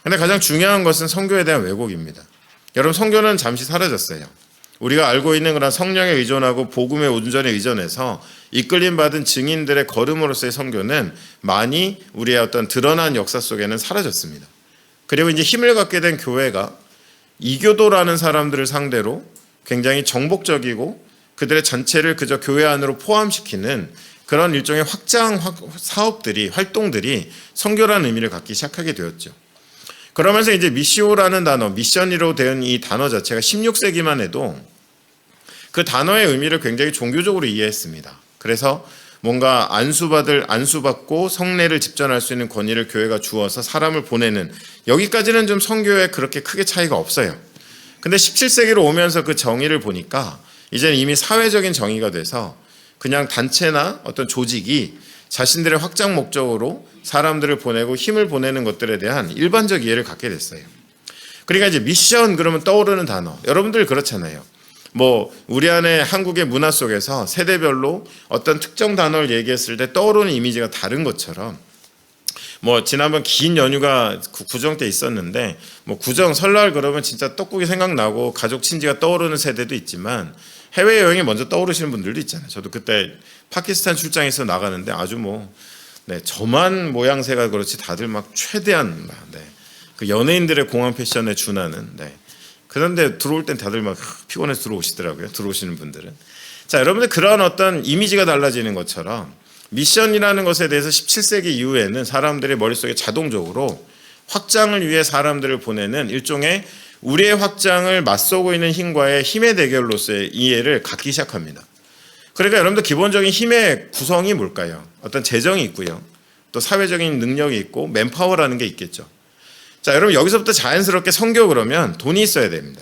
S1: 그런데 가장 중요한 것은 선교에 대한 왜곡입니다. 여러분 선교는 잠시 사라졌어요. 우리가 알고 있는 그런 성령에 의존하고 복음의 온전에 의존해서 이끌림 받은 증인들의 걸음으로서의 선교는 많이 우리의 어떤 드러난 역사 속에는 사라졌습니다. 그리고 이제 힘을 갖게 된 교회가 이교도라는 사람들을 상대로 굉장히 정복적이고 그들의 전체를 그저 교회 안으로 포함시키는 그런 일종의 확장 사업들이 활동들이 선교라는 의미를 갖기 시작하게 되었죠. 그러면서 이제 미시오라는 단어, 미션이로 된 이 단어 자체가 16세기만 해도 그 단어의 의미를 굉장히 종교적으로 이해했습니다. 그래서 뭔가 안수받고 성례를 집전할 수 있는 권위를 교회가 주어서 사람을 보내는, 여기까지는 좀 선교에 그렇게 크게 차이가 없어요. 근데 17세기로 오면서 그 정의를 보니까 이제는 이미 사회적인 정의가 돼서 그냥 단체나 어떤 조직이 자신들의 확장 목적으로 사람들을 보내고 힘을 보내는 것들에 대한 일반적 이해를 갖게 됐어요. 그러니까 이제 미션 그러면 떠오르는 단어, 여러분들 그렇잖아요. 우리 안에 한국의 문화 속에서 세대별로 어떤 특정 단어를 얘기했을 때 떠오르는 이미지가 다른 것처럼 지난번 긴 연휴가 구정 때 있었는데 구정 설날 그러면 진짜 떡국이 생각나고 가족 친지가 떠오르는 세대도 있지만 해외여행이 먼저 떠오르시는 분들도 있잖아요. 저도 그때 파키스탄 출장에서 나가는데 아주 저만 모양새가 그렇지 다들 막 최대한 그 연예인들의 공항 패션에 준하는. 네. 그런데 들어올 땐 다들 막 피곤해서 들어오시더라고요. 들어오시는 분들은. 자, 여러분들 그런 어떤 이미지가 달라지는 것처럼 미션이라는 것에 대해서 17세기 이후에는 사람들의 머릿속에 자동적으로 확장을 위해 사람들을 보내는 일종의 우리의 확장을 맞서고 있는 힘과의 힘의 대결로서의 이해를 갖기 시작합니다. 그러니까 여러분들 기본적인 힘의 구성이 뭘까요? 어떤 재정이 있고요. 또 사회적인 능력이 있고 맨파워라는 게 있겠죠. 자, 여러분 여기서부터 자연스럽게 선교 그러면 돈이 있어야 됩니다.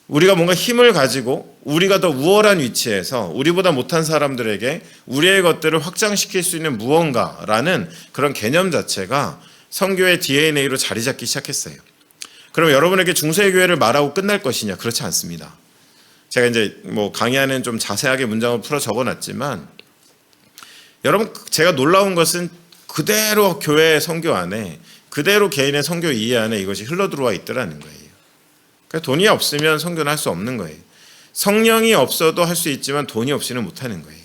S1: 우리가 뭔가 힘을 가지고 우리가 더 우월한 위치에서 우리보다 못한 사람들에게 우리의 것들을 확장시킬 수 있는 무언가라는 그런 개념 자체가 선교의 DNA로 자리 잡기 시작했어요. 그럼 여러분에게 중세교회를 말하고 끝날 것이냐? 그렇지 않습니다. 제가 이제 뭐 강의하는 좀 자세하게 문장을 풀어 적어놨지만 여러분 제가 놀라운 것은 그대로 교회 선교 안에 그대로 개인의 선교 이해 안에 이것이 흘러들어와 있더라는 거예요. 그러니까 돈이 없으면 선교는 할 수 없는 거예요. 성령이 없어도 할 수 있지만 돈이 없이는 못하는 거예요.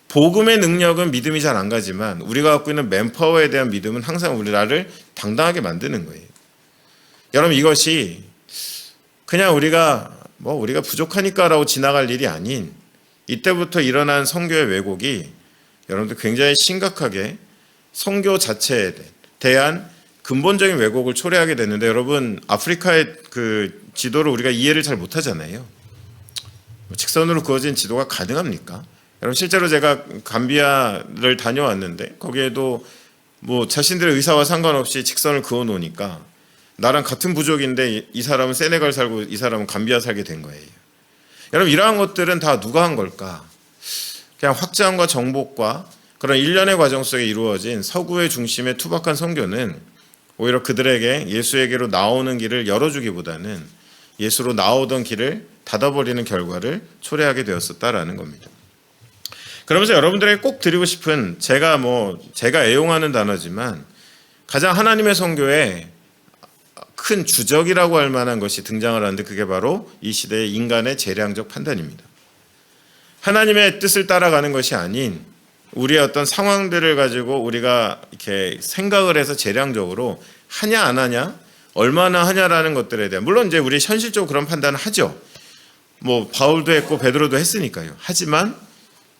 S1: 복음의 능력은 믿음이 잘 안 가지만 우리가 갖고 있는 맨파워에 대한 믿음은 항상 우리를 당당하게 만드는 거예요. 여러분 이것이 그냥 우리가 부족하니까라고 지나갈 일이 아닌 이때부터 일어난 선교의 왜곡이 여러분들 굉장히 심각하게 선교 자체에 대한 근본적인 왜곡을 초래하게 됐는데 여러분 아프리카의 그 지도를 우리가 이해를 잘 못하잖아요. 직선으로 그어진 지도가 가능합니까? 여러분 실제로 제가 감비아를 다녀왔는데 거기에도 뭐 자신들의 의사와 상관없이 직선을 그어 놓으니까 나랑 같은 부족인데 이 사람은 세네갈 살고 이 사람은 감비아 살게 된 거예요. 여러분 이러한 것들은 다 누가 한 걸까? 그냥 확장과 정복과 그런 일련의 과정 속에 이루어진 서구의 중심의 투박한 선교는 오히려 그들에게 예수에게로 나오는 길을 열어주기보다는 예수로 나오던 길을 닫아버리는 결과를 초래하게 되었었다라는 겁니다. 그러면서 여러분들에게 꼭 드리고 싶은 제가 애용하는 단어지만 가장 하나님의 선교에 큰 주적이라고 할 만한 것이 등장을 하는데 그게 바로 이 시대의 인간의 재량적 판단입니다. 하나님의 뜻을 따라가는 것이 아닌 우리의 어떤 상황들을 가지고 우리가 이렇게 생각을 해서 재량적으로 하냐 안 하냐, 얼마나 하냐라는 것들에 대한 물론 이제 우리 현실적으로 그런 판단을 하죠. 뭐 바울도 했고 베드로도 했으니까요. 하지만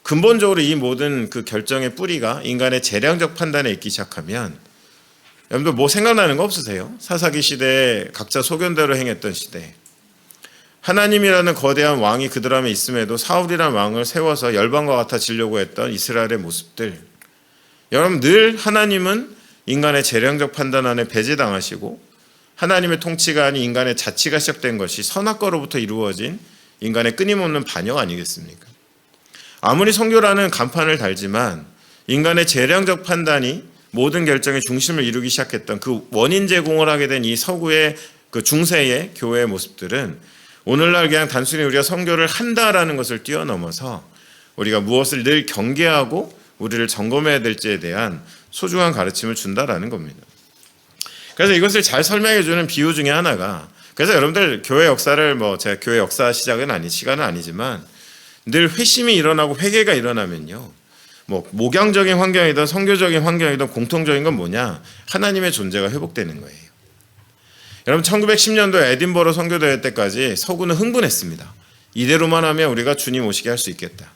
S1: 근본적으로 이 모든 그 결정의 뿌리가 인간의 재량적 판단에 있기 시작하면 여러분들 뭐 생각나는 거 없으세요? 사사기 시대에 각자 소견대로 행했던 시대. 하나님이라는 거대한 왕이 그들 안에 있음에도 사울이라는 왕을 세워서 열방과 같아지려고 했던 이스라엘의 모습들. 여러분 늘 하나님은 인간의 재량적 판단 안에 배제당하시고 하나님의 통치가 아닌 인간의 자치가 시작된 것이 선악과로부터 이루어진 인간의 끊임없는 반영 아니겠습니까? 아무리 선교라는 간판을 달지만 인간의 재량적 판단이 모든 결정의 중심을 이루기 시작했던 그 원인 제공을 하게 된 이 서구의 그 중세의 교회의 모습들은 오늘날 그냥 단순히 우리가 선교를 한다라는 것을 뛰어넘어서 우리가 무엇을 늘 경계하고 우리를 점검해야 될지에 대한 소중한 가르침을 준다라는 겁니다. 그래서 이것을 잘 설명해 주는 비유 중에 하나가 그래서 여러분들 교회 역사를 제가 교회 역사 시간은 아니지만 늘 회심이 일어나고 회개가 일어나면요. 목양적인 환경이든 선교적인 환경이든 공통적인 건 뭐냐? 하나님의 존재가 회복되는 거예요. 여러분 1910년도 에딘버러 선교대회 때까지 서구는 흥분했습니다. 이대로만 하면 우리가 주님 오시게 할 수 있겠다.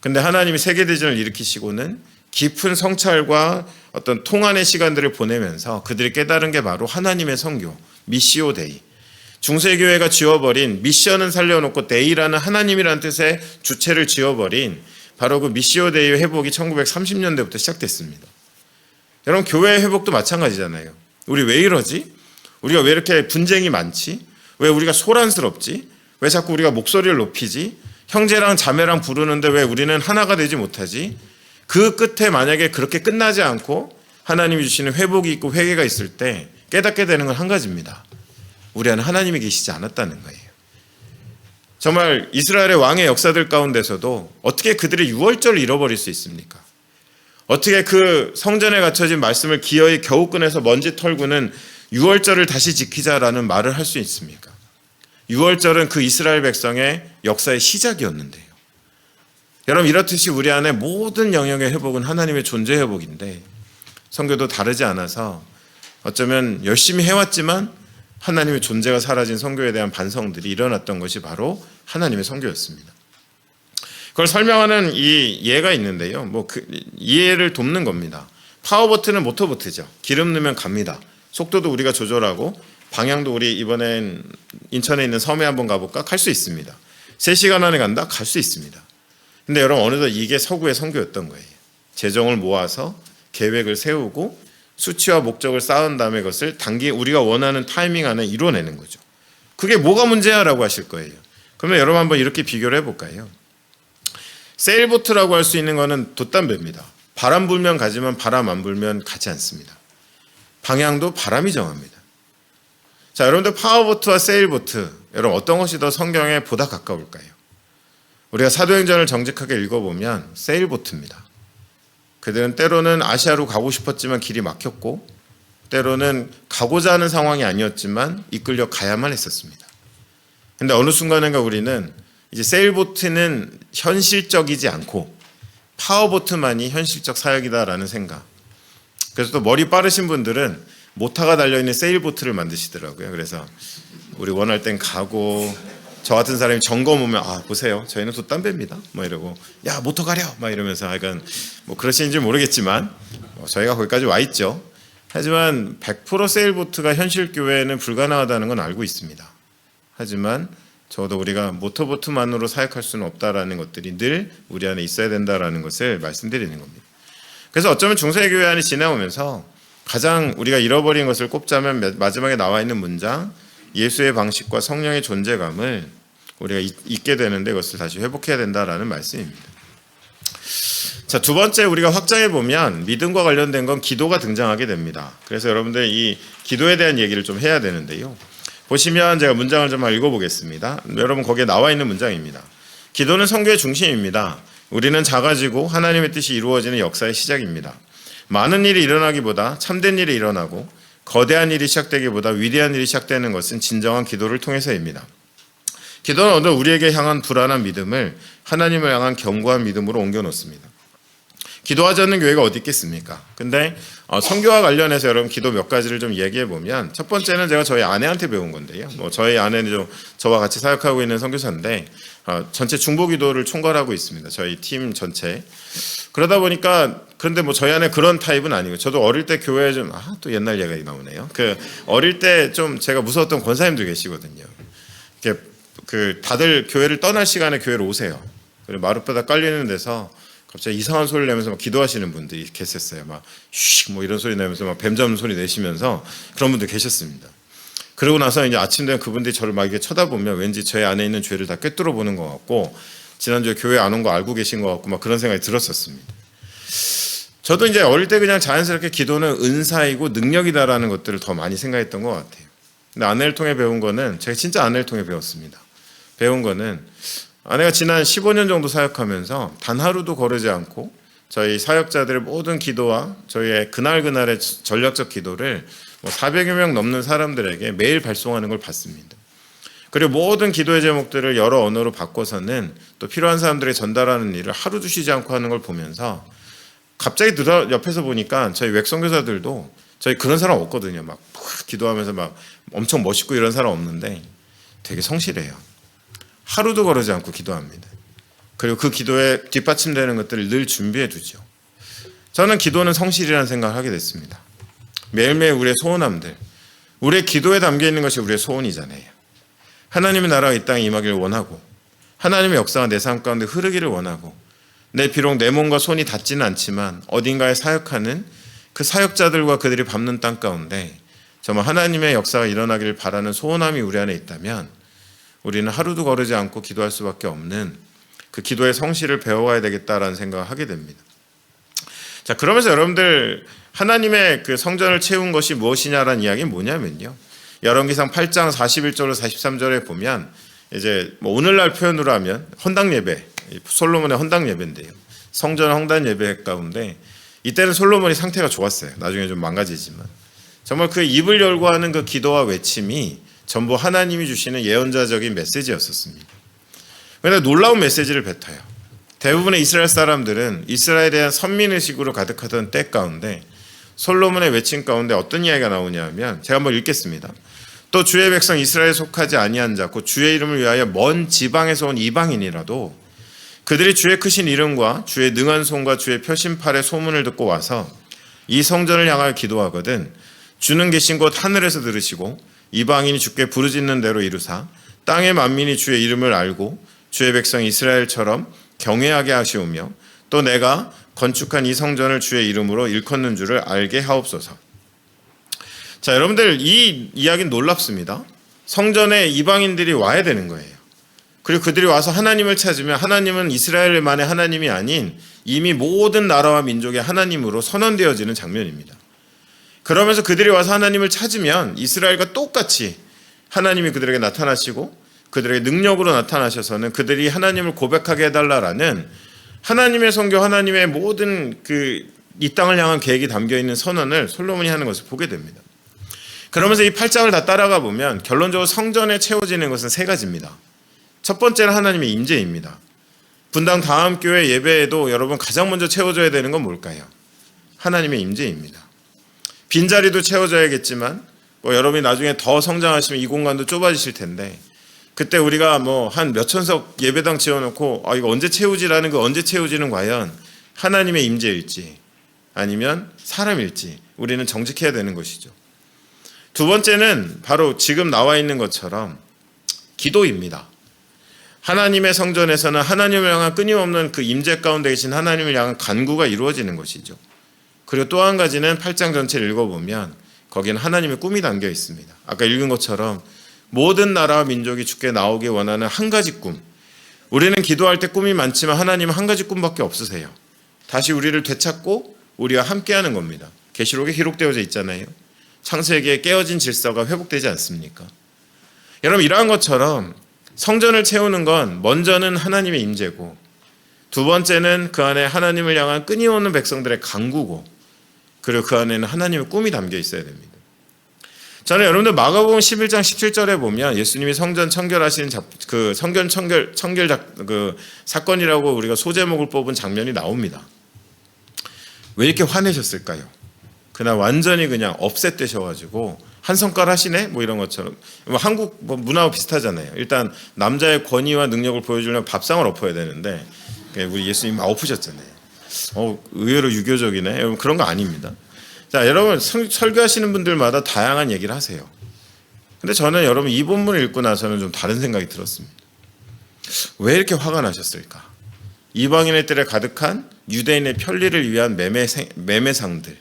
S1: 근데 하나님이 세계대전을 일으키시고는 깊은 성찰과 어떤 통한의 시간들을 보내면서 그들이 깨달은 게 바로 하나님의 선교, 미시오 데이. 중세교회가 지어버린 미션은 살려놓고 데이라는 하나님이라는 뜻의 주체를 지어버린 바로 그 미시오 데이의 회복이 1930년대부터 시작됐습니다. 여러분 교회의 회복도 마찬가지잖아요. 우리 왜 이러지? 우리가 왜 이렇게 분쟁이 많지? 왜 우리가 소란스럽지? 왜 자꾸 우리가 목소리를 높이지? 형제랑 자매랑 부르는데 왜 우리는 하나가 되지 못하지? 그 끝에 만약에 그렇게 끝나지 않고 하나님이 주시는 회복이 있고 회개가 있을 때 깨닫게 되는 건 한 가지입니다. 우리 안에 하나님이 계시지 않았다는 거예요. 정말 이스라엘의 왕의 역사들 가운데서도 어떻게 그들의 유월절을 잃어버릴 수 있습니까? 어떻게 그 성전에 갇혀진 말씀을 기어이 겨우 꺼내서 먼지 털고는 유월절을 다시 지키자라는 말을 할 수 있습니까? 유월절은 그 이스라엘 백성의 역사의 시작이었는데요. 여러분 이렇듯이 우리 안에 모든 영역의 회복은 하나님의 존재 회복인데 선교도 다르지 않아서 어쩌면 열심히 해왔지만 하나님의 존재가 사라진 선교에 대한 반성들이 일어났던 것이 바로 하나님의 선교였습니다. 그걸 설명하는 이 예가 있는데요. 그 이해를 돕는 겁니다. 파워 버튼은 모터 버튼이죠. 기름 넣으면 갑니다. 속도도 우리가 조절하고 방향도 우리 이번엔 인천에 있는 섬에 한번 가볼까? 갈 수 있습니다. 3시간 안에 간다? 갈 수 있습니다. 근데 여러분 어느덧 이게 서구의 선교였던 거예요. 재정을 모아서 계획을 세우고 수치와 목적을 쌓은 다음에 그것을 우리가 원하는 타이밍 안에 이뤄내는 거죠. 그게 뭐가 문제야? 라고 하실 거예요. 그러면 여러분 한번 이렇게 비교를 해볼까요? 세일보트라고 할 수 있는 거는 돛담배입니다. 바람 불면 가지만 바람 안 불면 가지 않습니다. 방향도 바람이 정합니다. 자, 여러분들 파워보트와 세일보트, 여러분 어떤 것이 더 성경에 보다 가까울까요? 우리가 사도행전을 정직하게 읽어보면 세일보트입니다. 그들은 때로는 아시아로 가고 싶었지만 길이 막혔고 때로는 가고자 하는 상황이 아니었지만 이끌려 가야만 했었습니다. 근데 어느 순간인가 우리는 이제 세일보트는 현실적이지 않고 파워보트만이 현실적 사역이다라는 생각. 그래서 또 머리 빠르신 분들은 모터가 달려있는 세일보트를 만드시더라고요. 그래서 우리 원할 땐 가고 저 같은 사람이 점검 오면 보세요. 저희는 돛담배입니다. 이러고 야 모터 가려 이러면서 하여간 그러시는지 모르겠지만 저희가 거기까지 와 있죠. 하지만 100% 세일보트가 현실 교회에는 불가능하다는 건 알고 있습니다. 하지만 적어도 우리가 모터보트만으로 사역할 수는 없다라는 것들이 늘 우리 안에 있어야 된다라는 것을 말씀드리는 겁니다. 그래서 어쩌면 중세교회 안에 지나오면서 가장 우리가 잃어버린 것을 꼽자면 마지막에 나와 있는 문장 예수의 방식과 성령의 존재감을 우리가 잊게 되는데 그것을 다시 회복해야 된다라는 말씀입니다. 자, 두 번째 우리가 확장해 보면 믿음과 관련된 건 기도가 등장하게 됩니다. 그래서 여러분들 이 기도에 대한 얘기를 좀 해야 되는데요. 보시면 제가 문장을 좀 읽어보겠습니다. 여러분 거기에 나와 있는 문장입니다. 기도는 선교의 중심입니다. 우리는 작아지고 하나님의 뜻이 이루어지는 역사의 시작입니다. 많은 일이 일어나기보다 참된 일이 일어나고 거대한 일이 시작되기보다 위대한 일이 시작되는 것은 진정한 기도를 통해서입니다. 기도는 오늘 우리에게 향한 불안한 믿음을 하나님을 향한 견고한 믿음으로 옮겨놓습니다. 기도하지 않는 교회가 어디 있겠습니까? 근데 선교와 관련해서 여러분 기도 몇 가지를 좀 얘기해 보면 첫 번째는 제가 저희 아내한테 배운 건데요. 저희 아내는 좀 저와 같이 사역하고 있는 선교사인데 전체 중보 기도를 총괄하고 있습니다. 저희 팀 전체. 그러다 보니까 그런데 저희 아내 그런 타입은 아니고 저도 어릴 때 교회에 좀 또 옛날 얘기가 나오네요. 어릴 때 좀 제가 무서웠던 권사님들 계시거든요. 다들 교회를 떠날 시간에 교회로 오세요. 그리고 마룻바닥 깔리는 데서 갑자기 이상한 소리를 내면서 기도하시는 분들이 계셨어요. 이런 소리 내면서 뱀 잡는 소리 내시면서 그런 분들 계셨습니다. 그러고 나서 이제 아침 되면 그분들이 저를 이렇게 쳐다보면 왠지 저의 안에 있는 죄를 다 꿰뚫어 보는 것 같고 지난주에 교회 안 온 거 알고 계신 것 같고 그런 생각이 들었었습니다. 저도 이제 어릴 때 그냥 자연스럽게 기도는 은사이고 능력이다라는 것들을 더 많이 생각했던 것 같아요. 근데 아내를 통해 배운 거는 제가 진짜 아내를 통해 배웠습니다. 배운 거는 아내가 지난 15년 정도 사역하면서 단 하루도 거르지 않고 저희 사역자들의 모든 기도와 저희의 그날그날의 전략적 기도를 400여 명 넘는 사람들에게 매일 발송하는 걸 봤습니다. 그리고 모든 기도의 제목들을 여러 언어로 바꿔서는 또 필요한 사람들에게 전달하는 일을 하루도 쉬지 않고 하는 걸 보면서 갑자기 옆에서 보니까 저희 외선교사들도 저희 그런 사람 없거든요. 기도하면서 엄청 멋있고 이런 사람 없는데 되게 성실해요. 하루도 거르지 않고 기도합니다. 그리고 그 기도에 뒷받침되는 것들을 늘 준비해 두죠. 저는 기도는 성실이라는 생각을 하게 됐습니다. 매일매일 우리의 소원함들, 우리의 기도에 담겨 있는 것이 우리의 소원이잖아요. 하나님의 나라가 이 땅에 임하기를 원하고 하나님의 역사가 내 삶 가운데 흐르기를 원하고 비록 내 몸과 손이 닿지는 않지만 어딘가에 사역하는 그 사역자들과 그들이 밟는 땅 가운데 정말 하나님의 역사가 일어나기를 바라는 소원함이 우리 안에 있다면 우리는 하루도 거르지 않고 기도할 수밖에 없는 그 기도의 성실을 배워가야 되겠다라는 생각을 하게 됩니다. 자, 그러면서 여러분들 하나님의 그 성전을 채운 것이 무엇이냐라는 이야기는 뭐냐면요. 열왕기상 8장 41절로 43절에 보면 이제 오늘날 표현으로 하면 헌당 예배, 솔로몬의 헌당 예배인데요. 성전 헌당 예배 가운데 이때는 솔로몬이 상태가 좋았어요. 나중에 좀 망가지지만 정말 그 입을 열고 하는 그 기도와 외침이 전부 하나님이 주시는 예언자적인 메시지였었습니다. 그런데 놀라운 메시지를 뱉어요. 대부분의 이스라엘 사람들은 이스라엘에 대한 선민의식으로 가득하던 때 가운데 솔로몬의 외침 가운데 어떤 이야기가 나오냐 하면 제가 한번 읽겠습니다. 또 주의 백성 이스라엘에 속하지 아니한 자 곧 주의 이름을 위하여 먼 지방에서 온 이방인이라도 그들이 주의 크신 이름과 주의 능한 손과 주의 표심팔의 소문을 듣고 와서 이 성전을 향하여 기도하거든 주는 계신 곳 하늘에서 들으시고 이방인이 주께 부르짖는 대로 이루사 땅의 만민이 주의 이름을 알고 주의 백성 이스라엘처럼 경외하게 하시오며 또 내가 건축한 이 성전을 주의 이름으로 일컫는 줄을 알게 하옵소서. 자, 여러분들 이 이야기는 놀랍습니다. 성전에 이방인들이 와야 되는 거예요. 그리고 그들이 와서 하나님을 찾으면 하나님은 이스라엘만의 하나님이 아닌 이미 모든 나라와 민족의 하나님으로 선언되어지는 장면입니다. 그러면서 그들이 와서 하나님을 찾으면 이스라엘과 똑같이 하나님이 그들에게 나타나시고 그들에게 능력으로 나타나셔서는 그들이 하나님을 고백하게 해달라라는 하나님의 선교, 하나님의 모든 이 땅을 향한 계획이 담겨 있는 선언을 솔로몬이 하는 것을 보게 됩니다. 그러면서 이 8장을 다 따라가 보면 결론적으로 성전에 채워지는 것은 세 가지입니다. 첫 번째는 하나님의 임재입니다. 분당 다음 교회 예배에도 여러분 가장 먼저 채워져야 되는 건 뭘까요? 하나님의 임재입니다. 빈자리도 채워져야겠지만 여러분이 나중에 더 성장하시면 이 공간도 좁아지실 텐데 그때 우리가 한 몇천석 예배당 지어놓고 이거 언제 채우지라는 그 언제 채우지는 과연 하나님의 임재일지 아니면 사람일지 우리는 정직해야 되는 것이죠. 두 번째는 바로 지금 나와 있는 것처럼 기도입니다. 하나님의 성전에서는 하나님을 향한 끊임없는 그 임재 가운데 계신 하나님을 향한 간구가 이루어지는 것이죠. 그리고 또 한 가지는 8장 전체를 읽어보면 거기는 하나님의 꿈이 담겨 있습니다. 아까 읽은 것처럼 모든 나라와 민족이 주께 나오기 원하는 한 가지 꿈. 우리는 기도할 때 꿈이 많지만 하나님은 한 가지 꿈밖에 없으세요. 다시 우리를 되찾고 우리와 함께하는 겁니다. 계시록에 기록되어져 있잖아요. 창세기에 깨어진 질서가 회복되지 않습니까? 여러분 이러한 것처럼 성전을 채우는 건 먼저는 하나님의 임재고 두 번째는 그 안에 하나님을 향한 끊임없는 백성들의 간구고 그리고 그 안에는 하나님의 꿈이 담겨 있어야 됩니다. 저는 여러분들 마가복음 11장 17절에 보면 예수님이 성전 청결하시는 그 성전 청결 그 사건이라고 우리가 소제목을 뽑은 장면이 나옵니다. 왜 이렇게 화내셨을까요? 그날 완전히 그냥 업셋되셔가지고 한 성깔 하시네? 이런 것처럼 한국 문화와 비슷하잖아요. 일단 남자의 권위와 능력을 보여주려면 밥상을 엎어야 되는데 우리 예수님 막 엎으셨잖아요. 의외로 유교적이네. 여러분 그런 거 아닙니다. 자, 여러분 설교하시는 분들마다 다양한 얘기를 하세요. 근데 저는 여러분 이 본문을 읽고 나서는 좀 다른 생각이 들었습니다. 왜 이렇게 화가 나셨을까? 이방인의 뜰에 가득한 유대인의 편리를 위한 매매상들,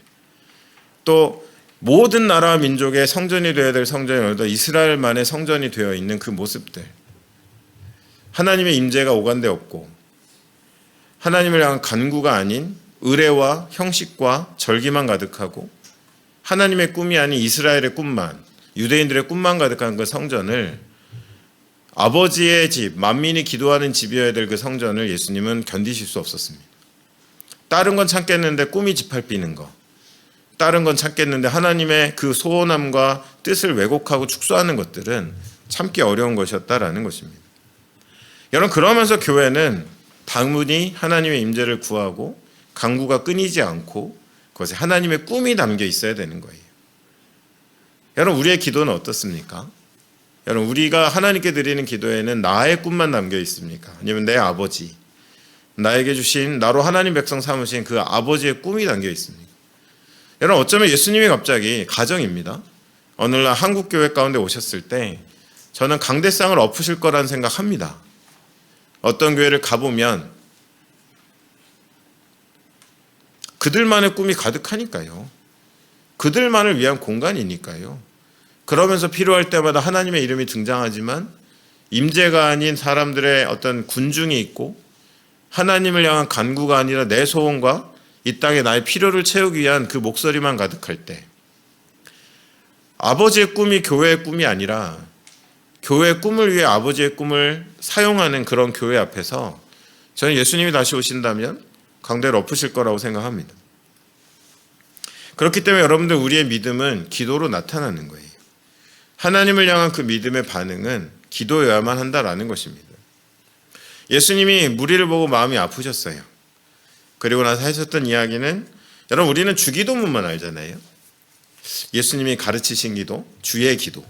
S1: 또 모든 나라와 민족의 성전이 되어야 될 성전이 어느덧 이스라엘만의 성전이 되어 있는 그 모습들, 하나님의 임재가 오간데 없고 하나님을 향한 간구가 아닌 의례와 형식과 절기만 가득하고 하나님의 꿈이 아닌 이스라엘의 꿈만, 유대인들의 꿈만 가득한 그 성전을, 아버지의 집, 만민이 기도하는 집이어야 될 그 성전을 예수님은 견디실 수 없었습니다. 다른 건 참겠는데 꿈이 짓밟히는 거, 다른 건 참겠는데 하나님의 그 소원함과 뜻을 왜곡하고 축소하는 것들은 참기 어려운 것이었다라는 것입니다. 여러분 그러면서 교회는 당분이 하나님의 임재를 구하고 간구가 끊이지 않고 그것에 하나님의 꿈이 담겨 있어야 되는 거예요. 여러분 우리의 기도는 어떻습니까? 여러분 우리가 하나님께 드리는 기도에는 나의 꿈만 담겨 있습니까? 아니면 내 아버지, 나에게 주신 나로 하나님 백성 삼으신 그 아버지의 꿈이 담겨 있습니까? 여러분 어쩌면 예수님이 갑자기 가정입니다. 어느 날 한국 교회 가운데 오셨을 때 저는 강대상을 엎으실 거라는 생각합니다. 어떤 교회를 가보면 그들만의 꿈이 가득하니까요. 그들만을 위한 공간이니까요. 그러면서 필요할 때마다 하나님의 이름이 등장하지만 임재가 아닌 사람들의 어떤 군중이 있고 하나님을 향한 간구가 아니라 내 소원과 이 땅에 나의 필요를 채우기 위한 그 목소리만 가득할 때, 아버지의 꿈이 교회의 꿈이 아니라 교회의 꿈을 위해 아버지의 꿈을 사용하는 그런 교회 앞에서 저는 예수님이 다시 오신다면 강대를 엎으실 거라고 생각합니다. 그렇기 때문에 여러분들 우리의 믿음은 기도로 나타나는 거예요. 하나님을 향한 그 믿음의 반응은 기도여야만 한다라는 것입니다. 예수님이 무리를 보고 마음이 아프셨어요. 그리고 나서 하셨던 이야기는 여러분 우리는 주기도문만 알잖아요. 예수님이 가르치신 기도, 주의 기도.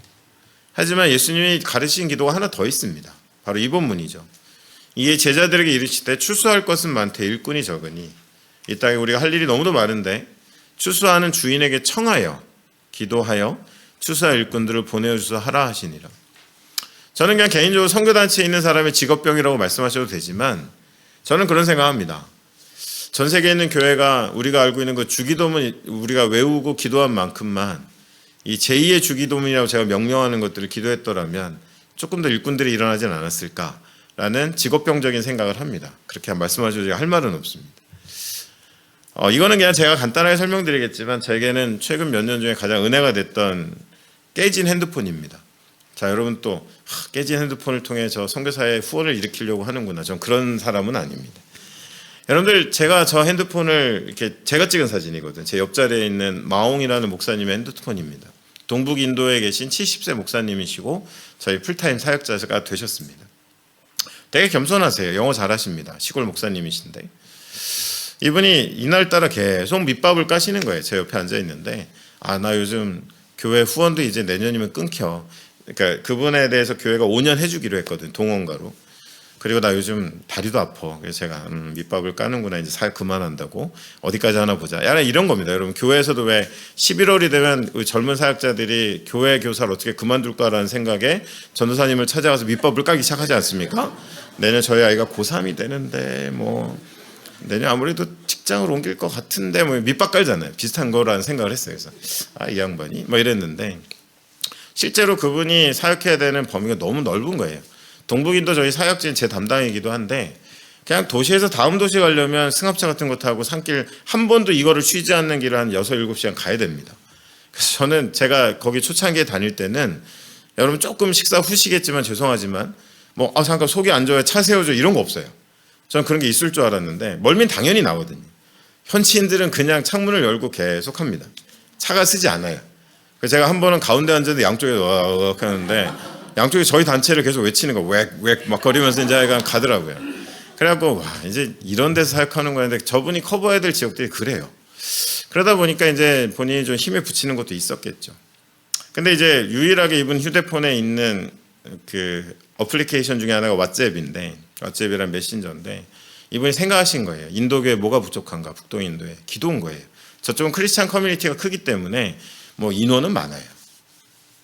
S1: 하지만 예수님이 가르치신 기도가 하나 더 있습니다. 바로 이 본문이죠. 이에 제자들에게 이르시되 추수할 것은 많되 일꾼이 적으니 이 땅에 우리가 할 일이 너무도 많은데 추수하는 주인에게 청하여 기도하여 추수할 일꾼들을 보내주소 하라 하시니라. 저는 그냥 개인적으로 선교단체에 있는 사람의 직업병이라고 말씀하셔도 되지만 저는 그런 생각합니다. 전 세계에 있는 교회가 우리가 알고 있는 그 주기도문 우리가 외우고 기도한 만큼만 이 제2의 주기도문이라고 제가 명명하는 것들을 기도했더라면 조금 더 일꾼들이 일어나진 않았을까라는 직업병적인 생각을 합니다. 그렇게 말씀하셔도 제가 할 말은 없습니다. 이거는 그냥 제가 간단하게 설명드리겠지만 저에게는 최근 몇 년 중에 가장 은혜가 됐던 깨진 핸드폰입니다. 자, 여러분 또 깨진 핸드폰을 통해 저 선교사의 후원을 일으키려고 하는구나. 전 그런 사람은 아닙니다. 여러분들 제가 저 핸드폰을 이렇게 제가 찍은 사진이거든요. 제 옆자리에 있는 마옹이라는 목사님의 핸드폰입니다. 동북 인도에 계신 70세 목사님이시고 저희 풀타임 사역자가 되셨습니다. 되게 겸손하세요. 영어 잘하십니다. 시골 목사님이신데 이분이 이날따라 계속 밑밥을 까시는 거예요. 제 옆에 앉아 있는데 나 요즘 교회 후원도 이제 내년이면 끊겨. 그러니까 그분에 대해서 교회가 5년 해주기로 했거든, 동원가로. 그리고 나 요즘 다리도 아파. 그래서 제가 밑밥을 까는구나. 이제 사역 그만한다고. 어디까지 하나 보자. 약간 이런 겁니다. 여러분 교회에서도 왜 11월이 되면 젊은 사역자들이 교회 교사를 어떻게 그만둘까라는 생각에 전도사님을 찾아가서 밑밥을 까기 시작하지 않습니까? 내년 저희 아이가 고3이 되는데 뭐 내년 아무래도 직장을 옮길 것 같은데 뭐 밑밥 깔잖아요. 비슷한 거라는 생각을 했어요. 그래서 이 양반이 뭐 이랬는데 실제로 그분이 사역해야 되는 범위가 너무 넓은 거예요. 동북인도 저희 사역지는 제 담당이기도 한데 그냥 도시에서 다음 도시 가려면 승합차 같은 거 타고 산길 한 번도 이거를 쉬지 않는 길을 한 6, 7시간 가야 됩니다. 그래서 저는 제가 거기 초창기에 다닐 때는 여러분 조금 식사 후시겠지만 죄송하지만 뭐 잠깐 속이 안 좋아요 차 세워줘 이런 거 없어요. 저는 그런 게 있을 줄 알았는데 멀면 당연히 나거든요. 현지인들은 그냥 창문을 열고 계속 합니다. 차가 쓰지 않아요. 그래서 제가 한 번은 가운데 앉았는데 양쪽에 왁 하는데 양쪽에 저희 단체를 계속 외치는 거 웩웩 막 거리면서 이제 약간 가더라고요. 그래갖고 이제 이런 데서 사역하는 거였는데 저분이 커버해야 될 지역들이 그래요. 그러다 보니까 이제 본인이 좀 힘에 붙이는 것도 있었겠죠. 근데 이제 유일하게 이분 휴대폰에 있는 그 어플리케이션 중에 하나가 왓츠앱인데 왓츠앱이란 메신저인데 이분이 생각하신 거예요. 인도교에 뭐가 부족한가? 북동인도에 기도인 거예요. 저쪽은 크리스찬 커뮤니티가 크기 때문에 뭐 인원은 많아요.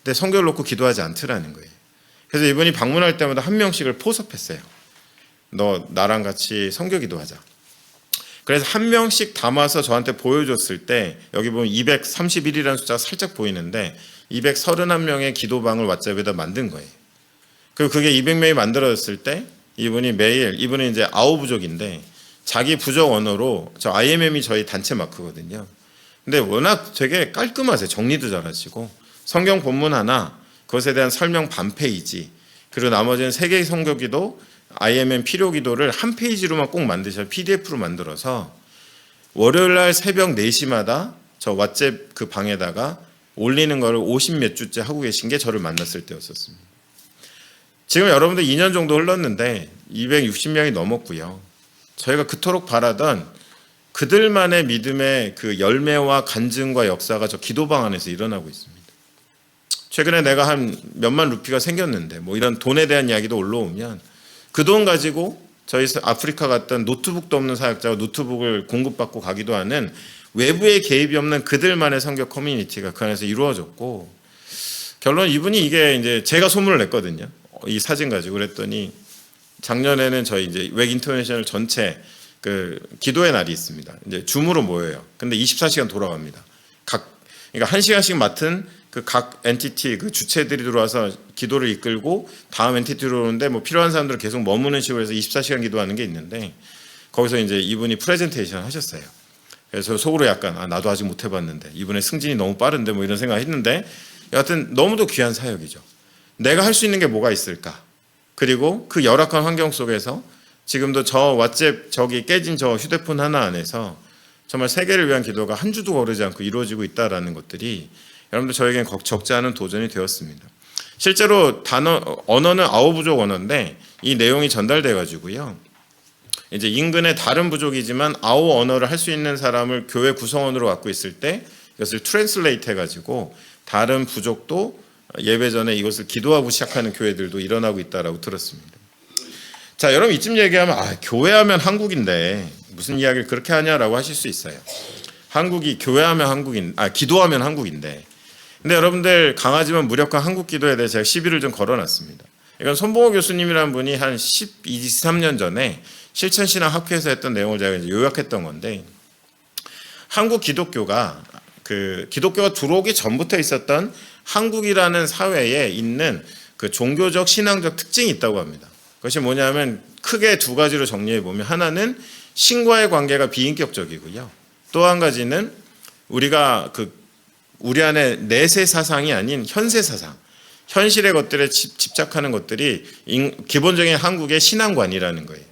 S1: 근데 성경을 놓고 기도하지 않더라는 거예요. 그래서 이분이 방문할 때마다 한 명씩을 포섭했어요. 너 나랑 같이 성교 기도하자. 그래서 한 명씩 담아서 저한테 보여줬을 때 여기 보면 231이라는 숫자가 살짝 보이는데 231명의 기도방을 왓츠앱에다 만든 거예요. 그리고 그게 200명이 만들어졌을 때 이분이 매일 이분은 이제 아오 부족인데 자기 부족 언어로 저 IMM이 저희 단체 마크거든요. 근데 워낙 되게 깔끔하세요. 정리도 잘하시고 성경 본문 하나 그것에 대한 설명 반 페이지 그리고 나머지는 3개의 성교기도 IMM 필요기도를 한 페이지로만 꼭 만드셔서 PDF로 만들어서 월요일날 새벽 4시마다 저 왓츠앱 그 방에다가 올리는 거를 50몇 주째 하고 계신 게 저를 만났을 때였었습니다. 지금 여러분들 2년 정도 흘렀는데 260명이 넘었고요. 저희가 그토록 바라던 그들만의 믿음의 그 열매와 간증과 역사가 저 기도방 안에서 일어나고 있습니다. 최근에 내가 한 몇만 루피가 생겼는데 뭐 이런 돈에 대한 이야기도 올라오면 그 돈 가지고 저희 아프리카 갔던 노트북도 없는 사역자가 노트북을 공급받고 가기도 하는 외부의 개입이 없는 그들만의 성교 커뮤니티가 그 안에서 이루어졌고 결론 이분이 이게 이제 제가 소문을 냈거든요. 이 사진 가지고 그랬더니 작년에는 저희 이제 웩 인터내셔널 전체 그 기도의 날이 있습니다. 이제 줌으로 모여요. 근데 24시간 돌아갑니다. 그러니까 1시간씩 맡은 그 각 엔티티 그 주체들이 들어와서 기도를 이끌고 다음 엔티티로 오는데 뭐 필요한 사람들은 계속 머무는 식으로 해서 24시간 기도하는 게 있는데 거기서 이제 이분이 프레젠테이션 하셨어요. 그래서 속으로 약간 나도 아직 못 해봤는데 이분의 승진이 너무 빠른데 뭐 이런 생각 했는데 여하튼 너무도 귀한 사역이죠. 내가 할 수 있는 게 뭐가 있을까? 그리고 그 열악한 환경 속에서 지금도 저 왓츠앱 저기 깨진 저 휴대폰 하나 안에서 정말 세계를 위한 기도가 한 주도 거르지 않고 이루어지고 있다라는 것들이 여러분들 저에게는 적지 않은 도전이 되었습니다. 실제로 언어는 아오 부족 언어인데 이 내용이 전달돼 가지고요. 이제 인근의 다른 부족이지만 아오 언어를 할 수 있는 사람을 교회 구성원으로 갖고 있을 때 이것을 트랜슬레이트 해가지고 다른 부족도 예배 전에 이것을 기도하고 시작하는 교회들도 일어나고 있다라고 들었습니다. 자, 여러분 이쯤 얘기하면 교회하면 한국인데 무슨 이야기를 그렇게 하냐라고 하실 수 있어요. 한국이 교회하면 기도하면 한국인데. 근데 여러분들 강하지만 무력한 한국 기도에 대해 제가 시비를 좀 걸어놨습니다. 이건 손봉호 교수님이라는 분이 한 13년 전에 실천신앙학회에서 했던 내용을 제가 이제 요약했던 건데, 한국 기독교가 기독교가 들어오기 전부터 있었던 한국이라는 사회에 있는 그 종교적 신앙적 특징이 있다고 합니다. 그것이 뭐냐면 크게 두 가지로 정리해 보면, 하나는 신과의 관계가 비인격적이고요. 또 한 가지는 우리가 우리 안에 내세 사상이 아닌 현세 사상, 현실의 것들에 집착하는 것들이 기본적인 한국의 신앙관이라는 거예요.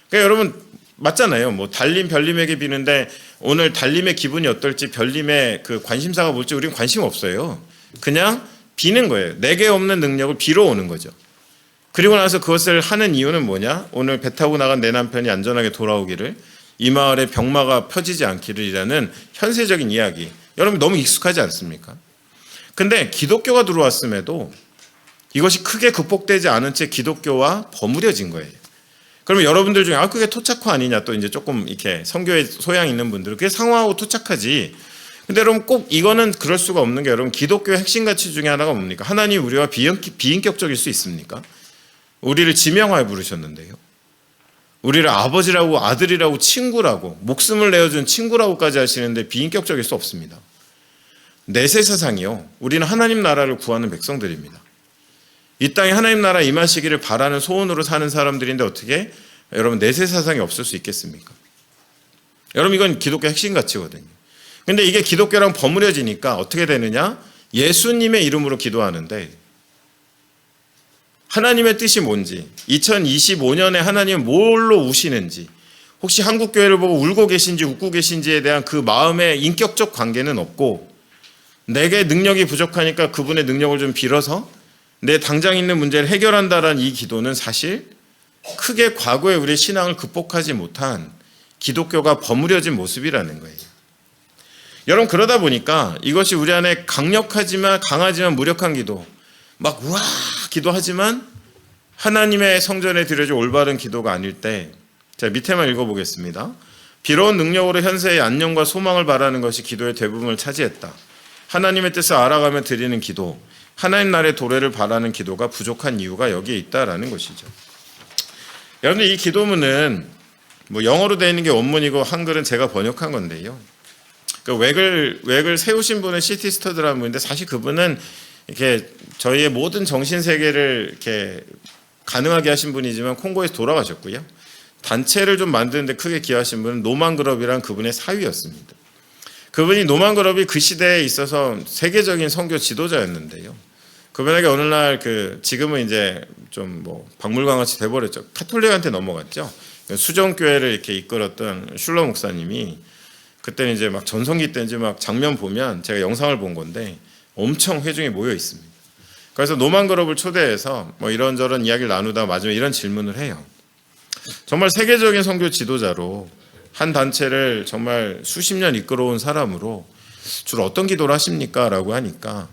S1: 그러니까 여러분 맞잖아요. 뭐 달림 별님에게 비는데 오늘 달림의 기분이 어떨지 별님의 그 관심사가 뭘지 우리는 관심 없어요. 그냥 비는 거예요. 내게 없는 능력을 빌어 오는 거죠. 그리고 나서 그것을 하는 이유는 뭐냐? 오늘 배 타고 나간 내 남편이 안전하게 돌아오기를, 이 마을에 병마가 펴지지 않기를이라는 현세적인 이야기. 여러분 너무 익숙하지 않습니까? 근데 기독교가 들어왔음에도 이것이 크게 극복되지 않은 채 기독교와 버무려진 거예요. 그러면 여러분들 중에 그게 토착화 아니냐, 또 이제 조금 이렇게 선교에 소양 있는 분들은 그게 상호하고 토착하지. 근데 여러분 꼭 이거는 그럴 수가 없는 게, 여러분 기독교의 핵심 가치 중에 하나가 뭡니까? 하나님 우리와 비인격적일 수 있습니까? 우리를 지명하여 부르셨는데요. 우리를 아버지라고 아들이라고 친구라고 목숨을 내어준 친구라고까지 하시는데 비인격적일 수 없습니다. 내세 사상이요. 우리는 하나님 나라를 구하는 백성들입니다. 이 땅에 하나님 나라 임하시기를 바라는 소원으로 사는 사람들인데 어떻게 여러분 내세 사상이 없을 수 있겠습니까? 여러분 이건 기독교 핵심 가치거든요. 근데 이게 기독교랑 버무려지니까 어떻게 되느냐? 예수님의 이름으로 기도하는데 하나님의 뜻이 뭔지, 2025년에 하나님은 뭘로 우시는지, 혹시 한국교회를 보고 울고 계신지 웃고 계신지에 대한 그 마음의 인격적 관계는 없고, 내게 능력이 부족하니까 그분의 능력을 좀 빌어서 내 당장 있는 문제를 해결한다라는 이 기도는 사실 크게 과거에 우리의 신앙을 극복하지 못한 기독교가 버무려진 모습이라는 거예요. 여러분 그러다 보니까 이것이 우리 안에 강하지만 무력한 기도, 막 우와 기도하지만 하나님의 성전에 드려질 올바른 기도가 아닐 때, 자 밑에만 읽어보겠습니다. 비로운 능력으로 현세의 안녕과 소망을 바라는 것이 기도의 대부분을 차지했다. 하나님의 뜻을 알아가며 드리는 기도, 하나님 나라의 도래를 바라는 기도가 부족한 이유가 여기에 있다라는 것이죠. 여러분들 이 기도문은 뭐 영어로 되어 있는 게 원문이고 한글은 제가 번역한 건데요. 그 웩을 세우신 분은 시티 스터드라는 분인데, 사실 그분은 이렇게 저희의 모든 정신 세계를 이렇게 가능하게 하신 분이지만 콩고에서 돌아가셨고요. 단체를 좀 만드는데 크게 기여하신 분은 노만 그럽이란 그분의 사위였습니다. 그분이 노만 그럽이 그 시대에 있어서 세계적인 선교 지도자였는데요. 그분에게 어느 날 지금은 이제 좀 뭐 박물관 같이 돼버렸죠. 카톨릭한테 넘어갔죠. 수정교회를 이렇게 이끌었던 슐러 목사님이, 그때는 이제 막 전성기 때인지 막 장면 보면 제가 영상을 본 건데 엄청 회중이 모여 있습니다. 그래서 노만 그룹을 초대해서 뭐 이런저런 이야기를 나누다 마지막에 이런 질문을 해요. 정말 세계적인 선교 지도자로 한 단체를 정말 수십 년 이끌어온 사람으로 주로 어떤 기도를 하십니까? 라고 하니까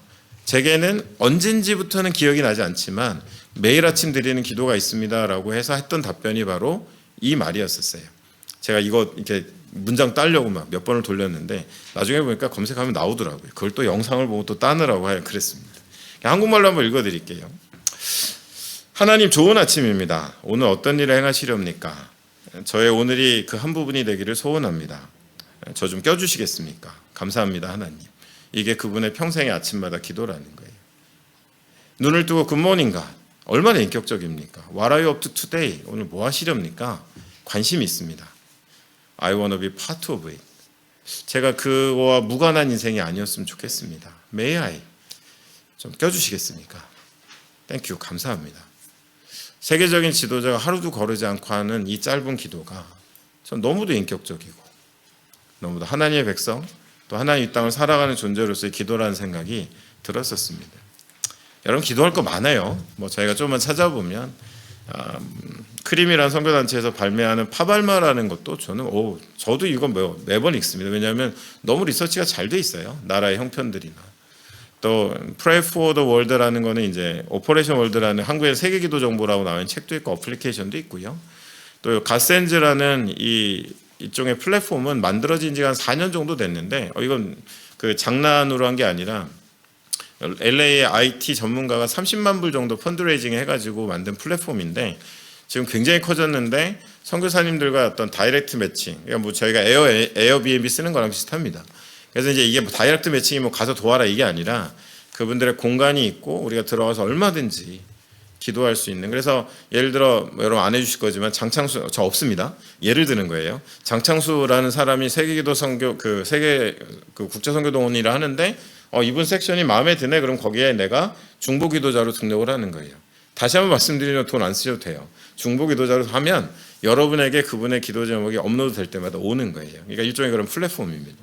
S1: 제게는 언젠지부터는 기억이 나지 않지만 매일 아침 드리는 기도가 있습니다 라고 해서 했던 답변이 바로 이 말이었었어요. 제가 이거 이렇게 문장 따려고 막 몇 번을 돌렸는데 나중에 보니까 검색하면 나오더라고요. 그걸 또 영상을 보고 또 따느라고 그랬습니다. 한국말로 한번 읽어드릴게요. 하나님 좋은 아침입니다. 오늘 어떤 일을 행하시렵니까? 저의 오늘이 그 한 부분이 되기를 소원합니다. 저 좀 껴주시겠습니까? 감사합니다 하나님. 이게 그분의 평생의 아침마다 기도라는 거예요. 눈을 뜨고 굿모닝 갓, 얼마나 인격적입니까? What are you up to today? 오늘 뭐 하시렵니까? 관심이 있습니다. I want to be part of it. 제가 그거와 무관한 인생이 아니었으면 좋겠습니다. May I? 좀 껴주시겠습니까? Thank you. 감사합니다. 세계적인 지도자가 하루도 거르지 않고 하는 이 짧은 기도가 전 너무도 인격적이고 너무도 하나님의 백성, 또 하나님 이 땅을 살아가는 존재로서의 기도라는 생각이 들었었습니다. 여러분 기도할 거 많아요. 뭐 저희가 조금만 찾아보면 크림이라는 선교단체에서 발매하는 파발마라는 것도 저도 이거 매번 읽습니다. 왜냐하면 너무 리서치가 잘 돼 있어요. 나라의 형편들이나. 또 Pray for the World라는 거는 이제 오퍼레이션 월드라는 한국의 세계기도 정보라고 나온 책도 있고 어플리케이션도 있고요. 또 갓센즈라는 이쪽의 플랫폼은 만들어진 지가 한 4년 정도 됐는데 이건 그 장난으로 한 게 아니라 LA의 IT 전문가가 30만 불 정도 펀드레이징 해가지고 만든 플랫폼인데 지금 굉장히 커졌는데 선교사님들과 어떤 다이렉트 매칭, 그러니까 뭐 저희가 에어비앤비 쓰는 거랑 비슷합니다. 그래서 이제 이게 뭐 다이렉트 매칭이 뭐 가서 도와라 이게 아니라 그분들의 공간이 있고 우리가 들어가서 얼마든지 기도할 수 있는. 그래서 예를 들어 여러분 안 해주실 거지만 장창수 저 없습니다. 예를 드는 거예요. 장창수라는 사람이 세계기도 선교 세계 국제 선교 동원이라 하는데 이분 섹션이 마음에 드네. 그럼 거기에 내가 중보 기도자로 등록을 하는 거예요. 다시 한번 말씀드리면 돈 안 쓰셔도 돼요. 중보 기도자로 하면 여러분에게 그분의 기도 제목이 업로드 될 때마다 오는 거예요. 그러니까 일종의 그런 플랫폼입니다.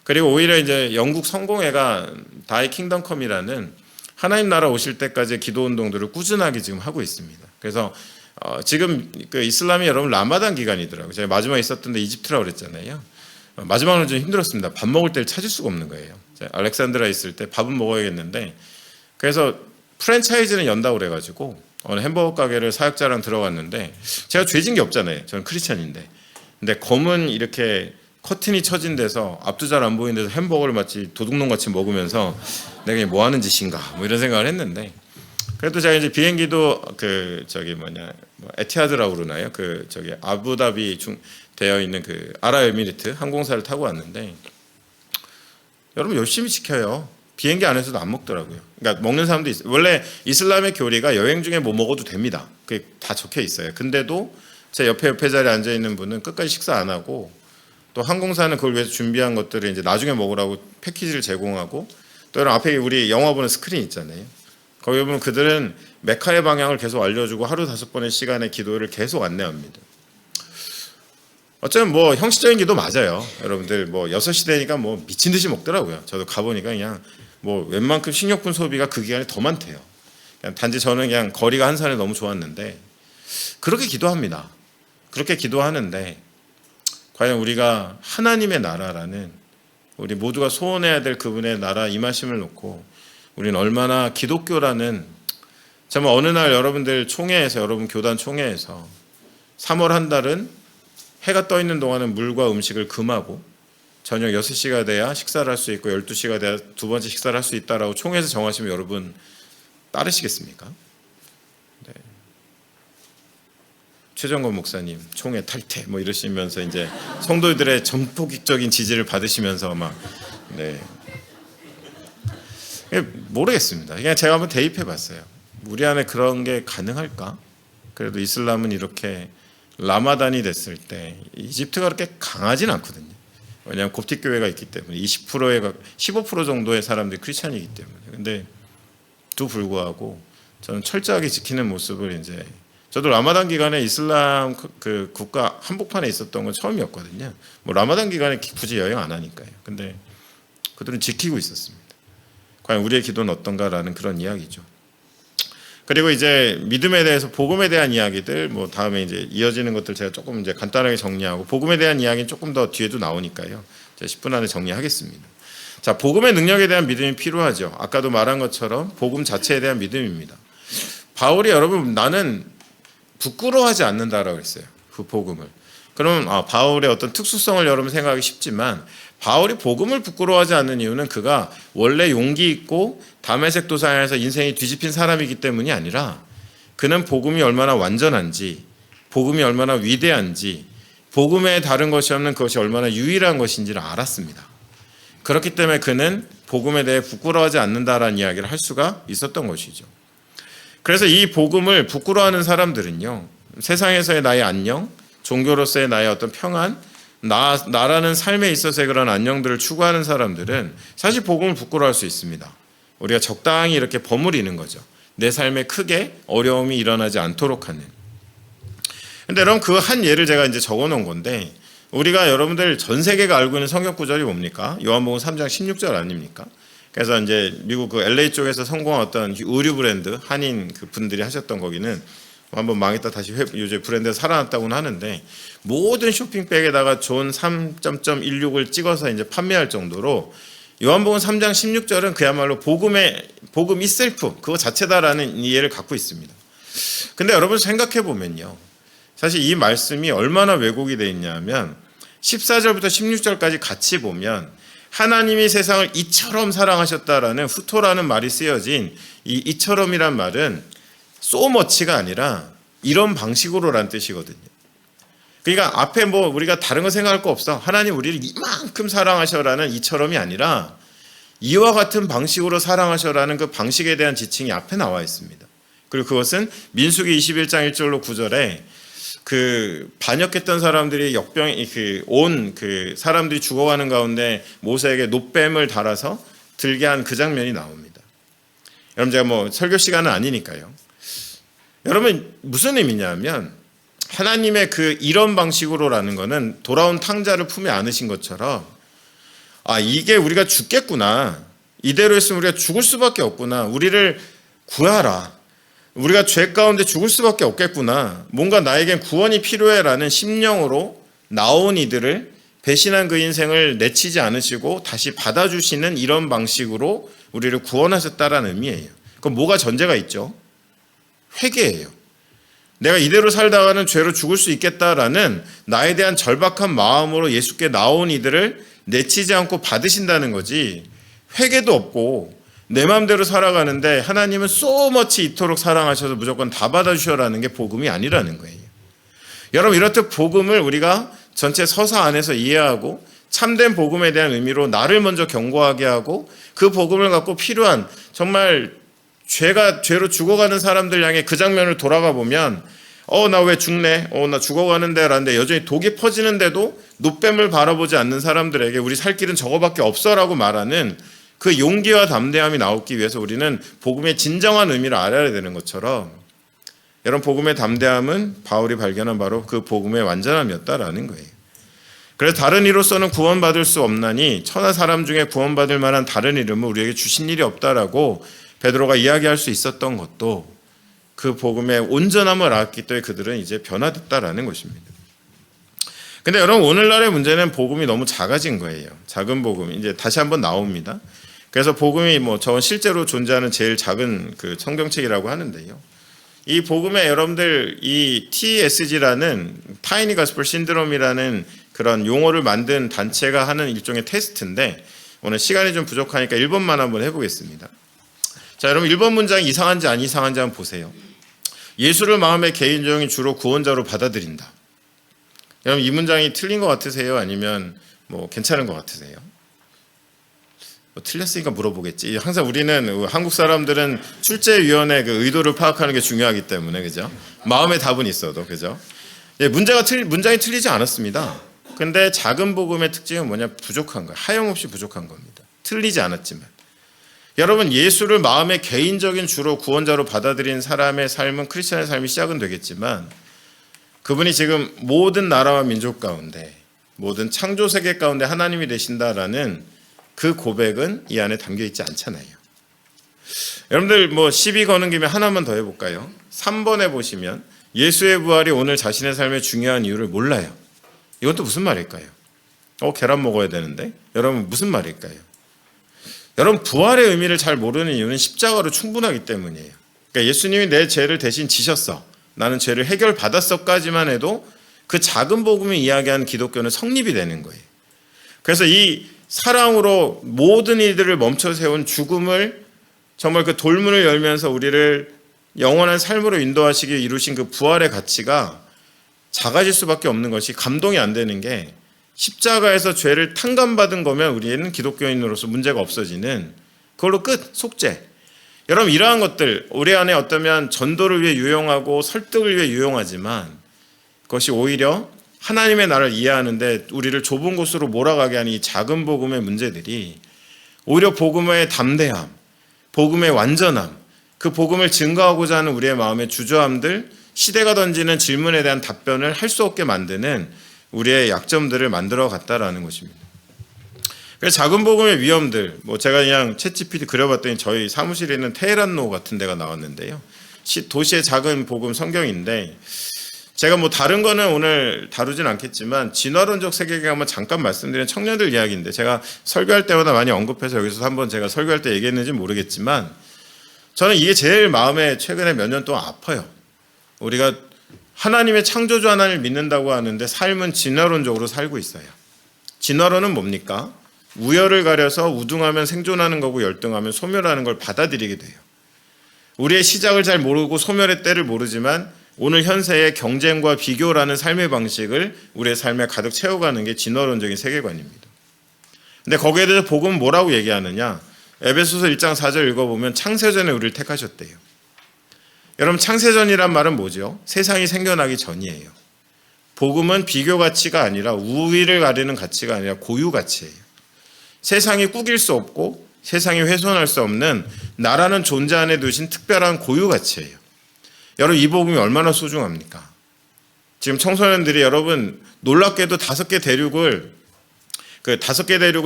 S1: 그리고 오히려 이제 영국 성공회가 다이 킹덤컴이라는 하나님 나라 오실 때까지 기도 운동들을 꾸준하게 지금 하고 있습니다. 그래서 지금 그 이슬람이 여러분 라마단 기간이더라고요. 제가 마지막에 있었던 데 이집트라고 그랬잖아요. 마지막으로 좀 힘들었습니다. 밥 먹을 때를 찾을 수가 없는 거예요. 알렉산드라에 있을 때 밥은 먹어야겠는데 그래서 프랜차이즈는 연다고 그래가지고 어느 햄버거 가게를 사역자랑 들어갔는데 제가 죄진 게 없잖아요. 저는 크리스찬인데. 근데 검은 이렇게 커튼이 쳐진 데서 앞도 잘 안 보이는 데서 햄버거를 마치 도둑놈같이 먹으면서 내가 이게 뭐 하는 짓인가 뭐 이런 생각을 했는데 그래도 제가 이제 비행기도 에티하드라고 그러나요? 아부다비 되어 있는 그 아랍에미리트 항공사를 타고 왔는데 여러분 열심히 지켜요. 비행기 안에서도 안 먹더라고요. 그러니까 먹는 사람도 있어요. 원래 이슬람의 교리가 여행 중에 뭐 먹어도 됩니다. 그게 다 적혀 있어요. 근데도 제 옆에 자리에 앉아 있는 분은 끝까지 식사 안 하고 또 항공사는 그걸 위해서 준비한 것들을 이제 나중에 먹으라고 패키지를 제공하고 또 여러분 앞에 우리 영화 보는 스크린 있잖아요. 거기 보면 그들은 메카의 방향을 계속 알려주고 하루 5번의 시간의 기도를 계속 안내합니다. 어쩌면 뭐 형식적인 기도 맞아요. 여러분들 뭐 6시 되니까 뭐 미친 듯이 먹더라고요. 저도 가보니까 그냥 뭐 웬만큼 식료품 소비가 그 기간에 더 많대요. 그냥 단지 저는 그냥 거리가 한 산에 너무 좋았는데 그렇게 기도합니다. 그렇게 기도하는데 과연 우리가 하나님의 나라라는 우리 모두가 소원해야 될 그분의 나라 임하심을 놓고 우리는 얼마나 기독교라는 정말 어느 날 여러분들 총회에서 여러분 교단 총회에서 3월 한 달은 해가 떠 있는 동안은 물과 음식을 금하고 저녁 6시가 돼야 식사를 할 수 있고 12시가 돼야 두 번째 식사를 할 수 있다라고 총회에서 정하시면 여러분 따르시겠습니까? 네. 최정건 목사님 총회 탈퇴 뭐 이러시면서 이제 성도들의 전폭적인 지지를 받으시면서 모르겠습니다. 그냥 제가 한번 대입해 봤어요. 우리 안에 그런 게 가능할까? 그래도 이슬람은 이렇게 라마단이 됐을 때 이집트가 그렇게 강하진 않거든요. 왜냐하면 koptic 교회가 있기 때문에 15% 정도의 사람들이 크리스찬이기 때문에. 근데 또 불구하고 저는 철저하게 지키는 모습을 이제 저도 라마단 기간에 이슬람 그 국가 한복판에 있었던 건 처음이었거든요. 뭐 라마단 기간에 굳이 여행 안 하니까요. 근데 그들은 지키고 있었습니다. 과연 우리의 기도는 어떤가라는 그런 이야기죠. 그리고 이제 믿음에 대해서 복음에 대한 이야기들 뭐 다음에 이제 이어지는 것들 제가 조금 이제 간단하게 정리하고 복음에 대한 이야기는 조금 더 뒤에도 나오니까요. 제가 10분 안에 정리하겠습니다. 자, 복음의 능력에 대한 믿음이 필요하죠. 아까도 말한 것처럼 복음 자체에 대한 믿음입니다. 바울이 여러분 나는 부끄러워하지 않는다라고 했어요. 그 복음을. 그러면 바울의 어떤 특수성을 여러분 생각하기 쉽지만 바울이 복음을 부끄러워하지 않는 이유는 그가 원래 용기 있고 다메섹 도상에서 인생이 뒤집힌 사람이기 때문이 아니라 그는 복음이 얼마나 완전한지 복음이 얼마나 위대한지 복음에 다른 것이 없는 그것이 얼마나 유일한 것인지를 알았습니다. 그렇기 때문에 그는 복음에 대해 부끄러워하지 않는다라는 이야기를 할 수가 있었던 것이죠. 그래서 이 복음을 부끄러워하는 사람들은요, 세상에서의 나의 안녕, 종교로서의 나의 어떤 평안, 나라는 삶에 있어서의 그런 안녕들을 추구하는 사람들은 사실 복음을 부끄러워할 수 있습니다. 우리가 적당히 이렇게 버무리는 거죠. 내 삶에 크게 어려움이 일어나지 않도록 하는. 근데 여러분 그 한 예를 제가 이제 적어 놓은 건데 우리가 여러분들 전 세계가 알고 있는 성경 구절이 뭡니까? 요한복음 3장 16절 아닙니까? 그래서 이제 미국 그 LA 쪽에서 성공한 어떤 의류 브랜드 한인 그 분들이 하셨던 거기는 한번 망했다 다시 요새 브랜드가 살아났다고는 하는데 모든 쇼핑백에다가 존 3.16을 찍어서 이제 판매할 정도로 요한복음 3장 16절은 그야말로 복음 이셀프 그거 자체다라는 이해를 갖고 있습니다. 근데 여러분 생각해 보면요, 사실 이 말씀이 얼마나 왜곡이 되어 있냐면 14절부터 16절까지 같이 보면 하나님이 세상을 이처럼 사랑하셨다라는 후토라는 말이 쓰여진 이 이처럼이란 말은 so much가 아니라 이런 방식으로란 뜻이거든요. 그러니까 앞에 뭐 우리가 다른 거 생각할 거 없어. 하나님 우리를 이만큼 사랑하셔라는 이처럼이 아니라 이와 같은 방식으로 사랑하셔라는 그 방식에 대한 지칭이 앞에 나와 있습니다. 그리고 그것은 민수기 21장 1절로 9절에 그 반역했던 사람들이 온 사람들이 죽어가는 가운데 모세에게 놋뱀을 달아서 들게 한 그 장면이 나옵니다. 여러분 제가 뭐 설교 시간은 아니니까요. 여러분 무슨 의미냐면 하나님의 그 이런 방식으로라는 것은 돌아온 탕자를 품에 안으신 것처럼 이게 우리가 죽겠구나. 이대로 했으면 우리가 죽을 수밖에 없구나. 우리를 구하라. 우리가 죄 가운데 죽을 수밖에 없겠구나. 뭔가 나에겐 구원이 필요해라는 심령으로 나온 이들을 배신한 그 인생을 내치지 않으시고 다시 받아주시는 이런 방식으로 우리를 구원하셨다라는 의미예요. 그럼 뭐가 전제가 있죠? 회개예요. 내가 이대로 살다가는 죄로 죽을 수 있겠다라는 나에 대한 절박한 마음으로 예수께 나온 이들을 내치지 않고 받으신다는 거지, 회개도 없고 내 마음대로 살아가는데 하나님은 so much 이토록 사랑하셔서 무조건 다 받아주셔라는 게 복음이 아니라는 거예요. 여러분 이렇듯 복음을 우리가 전체 서사 안에서 이해하고 참된 복음에 대한 의미로 나를 먼저 경고하게 하고 그 복음을 갖고 필요한 정말 죄로 죽어가는 사람들 향해 그 장면을 돌아가 보면 나 왜 죽네? 나 죽어가는데 라는데 여전히 독이 퍼지는데도 놋뱀을 바라보지 않는 사람들에게 우리 살 길은 저거밖에 없어라고 말하는 그 용기와 담대함이 나오기 위해서 우리는 복음의 진정한 의미를 알아야 되는 것처럼 여러분 복음의 담대함은 바울이 발견한 바로 그 복음의 완전함이었다라는 거예요. 그래서 다른 이로서는 구원받을 수 없나니 천하 사람 중에 구원받을 만한 다른 이름을 우리에게 주신 일이 없다라고 베드로가 이야기할 수 있었던 것도 그 복음의 온전함을 알았기 때문에 그들은 이제 변화됐다라는 것입니다. 근데 여러분 오늘날의 문제는 복음이 너무 작아진 거예요. 작은 복음 이제 다시 한번 나옵니다. 그래서 복음이 저건 실제로 존재하는 제일 작은 그 성경책이라고 하는데요. 이 복음에 여러분들 이 TSG라는 타이니 가스펠 신드롬이라는 그런 용어를 만든 단체가 하는 일종의 테스트인데 오늘 시간이 좀 부족하니까 1번만 한번 해보겠습니다. 자, 여러분 1번 문장이 이상한지 안 이상한지 한번 보세요. 예수를 마음의 개인적인 주로 구원자로 받아들인다. 여러분 이 문장이 틀린 것 같으세요? 아니면 괜찮은 것 같으세요? 틀렸으니까 물어보겠지. 항상 우리는 한국 사람들은 출제위원회 그 의도를 파악하는 게 중요하기 때문에 그죠? 마음의 답은 있어도 그죠? 문장이 틀리지 않았습니다. 근데 작은 복음의 특징은 뭐냐? 부족한 거예요. 하염없이 부족한 겁니다. 틀리지 않았지만 여러분 예수를 마음의 개인적인 주로 구원자로 받아들인 사람의 삶은 크리스천의 삶이 시작은 되겠지만 그분이 지금 모든 나라와 민족 가운데 모든 창조 세계 가운데 하나님이 되신다라는 그 고백은 이 안에 담겨 있지 않잖아요. 여러분들 시비 거는 김에 하나만 더 해볼까요? 3번에 보시면 예수의 부활이 오늘 자신의 삶의 중요한 이유를 몰라요. 이건 또 무슨 말일까요? 계란 먹어야 되는데 여러분 무슨 말일까요? 여러분 부활의 의미를 잘 모르는 이유는 십자가로 충분하기 때문이에요. 그러니까 예수님이 내 죄를 대신 지셨어, 나는 죄를 해결받았어까지만 해도 그 작은 복음이 이야기하는 기독교는 성립이 되는 거예요. 그래서 이 사랑으로 모든 이들을 멈춰 세운 죽음을 정말 그 돌문을 열면서 우리를 영원한 삶으로 인도하시기 위해 이루신 그 부활의 가치가 작아질 수밖에 없는 것이 감동이 안 되는 게 십자가에서 죄를 탕감받은 거면 우리는 기독교인으로서 문제가 없어지는 그걸로 끝, 속죄. 여러분 이러한 것들 우리 안에 어쩌면 전도를 위해 유용하고 설득을 위해 유용하지만 그것이 오히려 하나님의 나를 이해하는데 우리를 좁은 곳으로 몰아가게 하는 이 작은 복음의 문제들이 오히려 복음의 담대함, 복음의 완전함, 그 복음을 증거하고자 하는 우리의 마음의 주저함들, 시대가 던지는 질문에 대한 답변을 할 수 없게 만드는 우리의 약점들을 만들어 갔다라는 것입니다. 그래서 작은 복음의 위험들, 제가 그냥 챗GPT 그려봤더니 저희 사무실에 있는 테헤란로 같은 데가 나왔는데요. 도시의 작은 복음 성경인데, 제가 뭐 다른 거는 오늘 다루진 않겠지만 진화론적 세계관만 잠깐 말씀드린 청년들 이야기인데, 제가 설교할 때마다 많이 언급해서 여기서 한번 제가 설교할 때 얘기했는지 모르겠지만, 저는 이게 제일 마음에 최근에 몇 년 동안 아파요. 우리가 하나님의 창조주 하나님을 믿는다고 하는데 삶은 진화론적으로 살고 있어요. 진화론은 뭡니까? 우열을 가려서 우등하면 생존하는 거고 열등하면 소멸하는 걸 받아들이게 돼요. 우리의 시작을 잘 모르고 소멸의 때를 모르지만 오늘 현세의 경쟁과 비교라는 삶의 방식을 우리의 삶에 가득 채워가는 게 진화론적인 세계관입니다. 근데 거기에 대해서 복음은 뭐라고 얘기하느냐? 에베소서 1장 4절 읽어보면 창세전에 우리를 택하셨대요. 여러분, 창세전이란 말은 뭐죠? 세상이 생겨나기 전이에요. 복음은 비교 가치가 아니라 우위를 가리는 가치가 아니라 고유 가치예요. 세상이 꾸길 수 없고 세상이 훼손할 수 없는 나라는 존재 안에 두신 특별한 고유 가치예요. 여러분, 이 복음이 얼마나 소중합니까? 지금 청소년들이 여러분 놀랍게도 5개 대륙을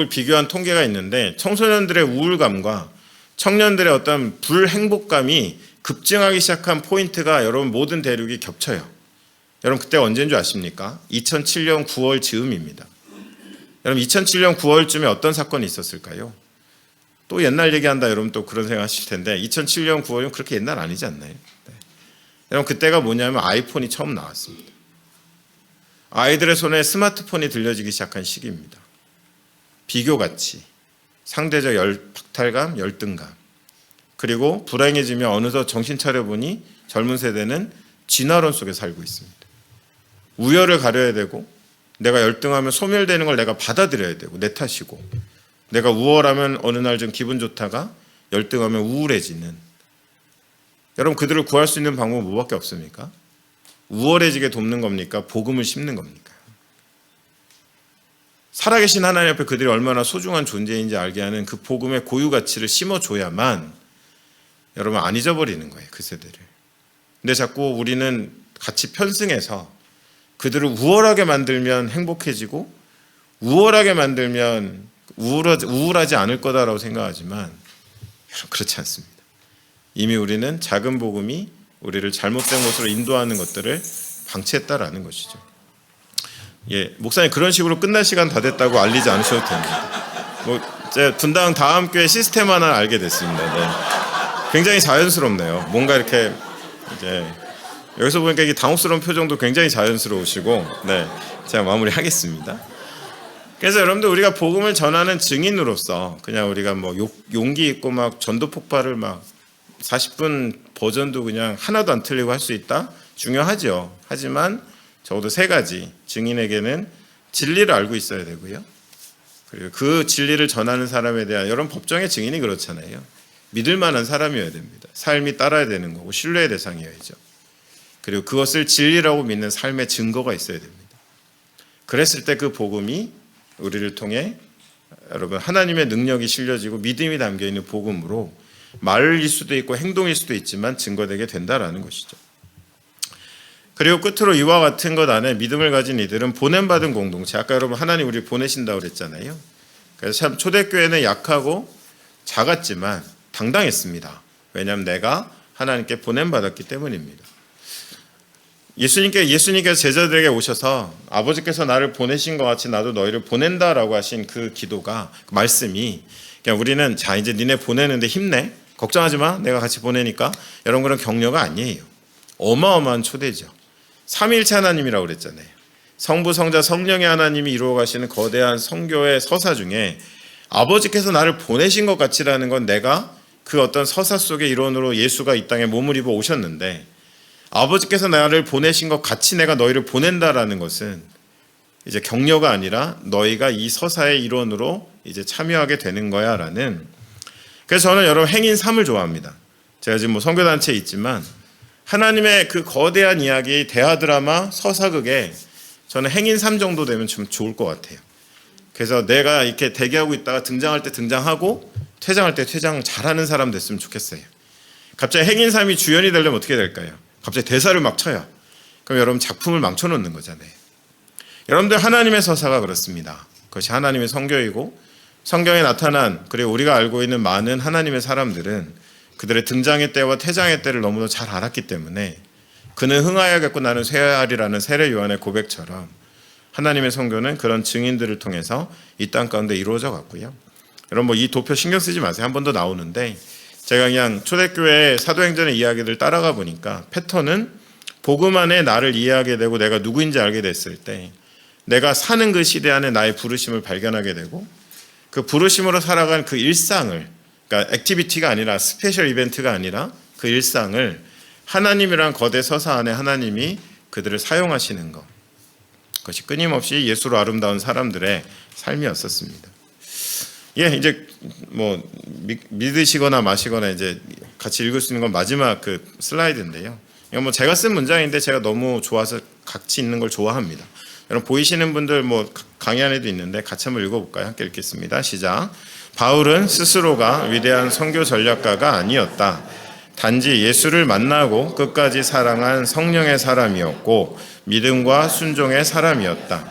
S1: 비교한 통계가 있는데, 청소년들의 우울감과 청년들의 어떤 불행복감이 급증하기 시작한 포인트가 여러분 모든 대륙이 겹쳐요. 여러분, 그때 언제인 줄 아십니까? 2007년 9월 즈음입니다. 여러분, 2007년 9월쯤에 어떤 사건이 있었을까요? 또 옛날 얘기한다 여러분 또 그런 생각 하실 텐데, 2007년 9월은 그렇게 옛날 아니지 않나요? 네. 여러분, 그때가 뭐냐면 아이폰이 처음 나왔습니다. 아이들의 손에 스마트폰이 들려지기 시작한 시기입니다. 비교가치, 상대적 박탈감, 열등감, 그리고 불행해지며 어느덧 정신 차려보니 젊은 세대는 진화론 속에 살고 있습니다. 우열을 가려야 되고, 내가 열등하면 소멸되는 걸 내가 받아들여야 되고, 내 탓이고, 내가 우월하면 어느 날 좀 기분 좋다가 열등하면 우울해지는, 여러분 그들을 구할 수 있는 방법은 뭐밖에 없습니까? 우월해지게 돕는 겁니까? 복음을 심는 겁니까? 살아계신 하나님 앞에 그들이 얼마나 소중한 존재인지 알게 하는 그 복음의 고유 가치를 심어줘야만 여러분 안 잊어버리는 거예요, 그 세대를. 근데 자꾸 우리는 같이 편승해서 그들을 우월하게 만들면 행복해지고 우월하게 만들면 우울하지 않을 거다라고 생각하지만 여러분 그렇지 않습니다. 이미 우리는 작은 복음이 우리를 잘못된 곳으로 인도하는 것들을 방치했다라는 것이죠. 예, 목사님 그런 식으로 끝날 시간 다 됐다고 알리지 않으셔도 됩니다. 뭐 제 분당 다음 교회 시스템 하나 알게 됐습니다. 네. 굉장히 자연스럽네요. 뭔가 이렇게 이제 여기서 보니까 이 당혹스러운 표정도 굉장히 자연스러우시고, 네, 제가 마무리하겠습니다. 그래서 여러분들 우리가 복음을 전하는 증인으로서 그냥 우리가 뭐 용기 있고 막 전도 폭발을 막 40분 버전도 그냥 하나도 안 틀리고 할 수 있다? 중요하죠. 하지만 적어도 3가지, 증인에게는 진리를 알고 있어야 되고요. 그리고 그 진리를 전하는 사람에 대한, 여러분 법정의 증인이 그렇잖아요. 믿을 만한 사람이어야 됩니다. 삶이 따라야 되는 거고 신뢰의 대상이어야죠. 그리고 그것을 진리라고 믿는 삶의 증거가 있어야 됩니다. 그랬을 때 그 복음이 우리를 통해 여러분 하나님의 능력이 실려지고 믿음이 담겨있는 복음으로 말일 수도 있고 행동일 수도 있지만 증거되게 된다라는 것이죠. 그리고 끝으로 이와 같은 것 안에 믿음을 가진 이들은 보냄받은 공동체, 아까 여러분 하나님 우리 보내신다고 그랬잖아요. 그래서 참 초대교회는 약하고 작았지만 당당했습니다. 왜냐하면 내가 하나님께 보냄받았기 때문입니다. 예수님께서 제자들에게 오셔서 아버지께서 나를 보내신 것 같이 나도 너희를 보낸다라고 하신 그 기도가, 그 말씀이, 그냥 우리는 자 이제 니네 보내는데 힘내, 걱정하지 마, 내가 같이 보내니까, 여러분 그런 격려가 아니에요. 어마어마한 초대죠. 삼위일체 하나님이라고 그랬잖아요. 성부, 성자, 성령의 하나님이 이루어 가시는 거대한 성교의 서사 중에 아버지께서 나를 보내신 것 같이라는 건, 내가 그 어떤 서사 속의 일원으로 예수가 이 땅에 몸을 입어 오셨는데 아버지께서 나를 보내신 것 같이 내가 너희를 보낸다라는 것은 이제 격려가 아니라 너희가 이 서사의 일원으로 이제 참여하게 되는 거야라는. 그래서 저는 여러분 행인 3을 좋아합니다. 제가 지금 뭐 선교단체에 있지만 하나님의 그 거대한 이야기, 대하 드라마, 서사극에 저는 행인 3 정도 되면 좀 좋을 것 같아요. 그래서 내가 이렇게 대기하고 있다가 등장할 때 등장하고 퇴장할 때 퇴장 잘하는 사람 됐으면 좋겠어요. 갑자기 행인 3이 주연이 되려면 어떻게 될까요? 갑자기 대사를 막 쳐요. 그럼 여러분 작품을 망쳐놓는 거잖아요. 여러분들 하나님의 서사가 그렇습니다. 그것이 하나님의 성교이고 성경에 나타난, 그리고 우리가 알고 있는 많은 하나님의 사람들은 그들의 등장의 때와 퇴장의 때를 너무도 잘 알았기 때문에 그는 흥하여겠고 나는 쇠하리라는 세례 요한의 고백처럼 하나님의 선교는 그런 증인들을 통해서 이 땅 가운데 이루어져 갔고요. 여러분 뭐 이 도표 신경 쓰지 마세요. 한 번 더 나오는데 제가 그냥 초대교회 사도행전의 이야기를 따라가 보니까 패턴은 복음 안에 나를 이해하게 되고 내가 누구인지 알게 됐을 때 내가 사는 그 시대 안에 나의 부르심을 발견하게 되고 그 부르심으로 살아간 그 일상을, 그러니까 액티비티가 아니라 스페셜 이벤트가 아니라 그 일상을 하나님이란 거대 서사 안에 하나님이 그들을 사용하시는 것, 그것이 끊임없이 예수로 아름다운 사람들의 삶이었었습니다. 예, 이제 뭐 믿으시거나 마시거나 이제 같이 읽을 수 있는 건 마지막 그 슬라이드인데요. 이건 뭐 제가 쓴 문장인데 제가 너무 좋아서 같이 읽는 걸 좋아합니다. 여러분 보이시는 분들 뭐 강의 안에도 있는데 같이 한번 읽어볼까요? 함께 읽겠습니다. 시작. 바울은 스스로가 위대한 선교 전략가가 아니었다. 단지 예수를 만나고 끝까지 사랑한 성령의 사람이었고 믿음과 순종의 사람이었다.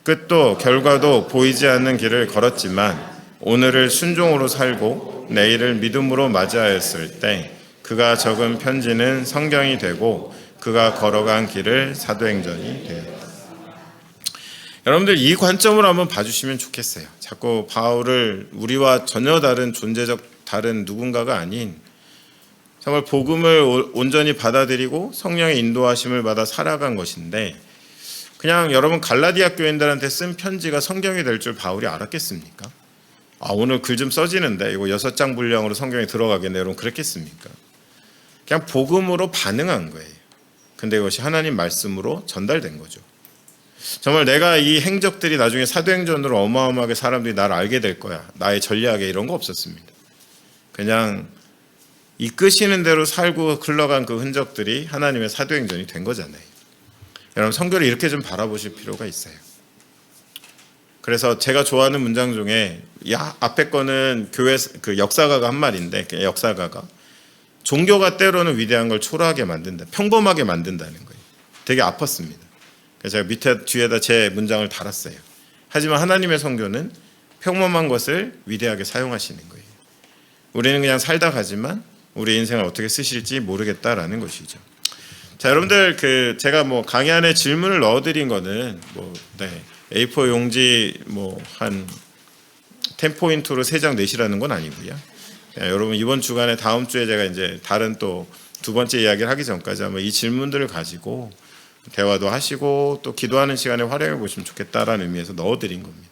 S1: 끝도 결과도 보이지 않는 길을 걸었지만 오늘을 순종으로 살고 내일을 믿음으로 맞이하였을 때 그가 적은 편지는 성경이 되고 그가 걸어간 길을 사도행전이 되었다. 여러분들 이 관점으로 한번 봐주시면 좋겠어요. 자꾸 바울을 우리와 전혀 다른 존재적 다른 누군가가 아닌 정말 복음을 온전히 받아들이고 성령의 인도하심을 받아 살아간 것인데 그냥 여러분 갈라디아 교인들한테 쓴 편지가 성경이 될 줄 바울이 알았겠습니까? 오늘 글 좀 써지는데 이거 6장 분량으로 성경에 들어가겠네 여러분 그랬겠습니까? 그냥 복음으로 반응한 거예요. 근데 이것이 하나님 말씀으로 전달된 거죠. 정말 내가 이 행적들이 나중에 사도행전으로 어마어마하게 사람들이 나를 알게 될 거야. 나의 전략에 이런 거 없었습니다. 그냥 이끄시는 대로 살고 흘러간 그 흔적들이 하나님의 사도행전이 된 거잖아요. 여러분 성경을 이렇게 좀 바라보실 필요가 있어요. 그래서 제가 좋아하는 문장 중에 앞에 거는 교회 그 역사가가 한 말인데 역사가가 종교가 때로는 위대한 걸 초라하게 만든다, 평범하게 만든다는 거예요. 되게 아팠습니다. 그래서 제가 밑에 뒤에다 제 문장을 달았어요. 하지만 하나님의 선교는 평범한 것을 위대하게 사용하시는 거예요. 우리는 그냥 살다 가지만 우리 인생을 어떻게 쓰실지 모르겠다라는 것이죠. 자, 여러분들 제가 뭐 강의 안에 질문을 넣어드린 거는 A4 용지 한 10포인트로 3장 내시라는 건 아니고요. 여러분 이번 주간에 다음 주에 제가 이제 다른 또 두 번째 이야기를 하기 전까지 한번 이 질문들을 가지고 대화도 하시고 또 기도하는 시간에 활용해 보시면 좋겠다라는 의미에서 넣어드린 겁니다.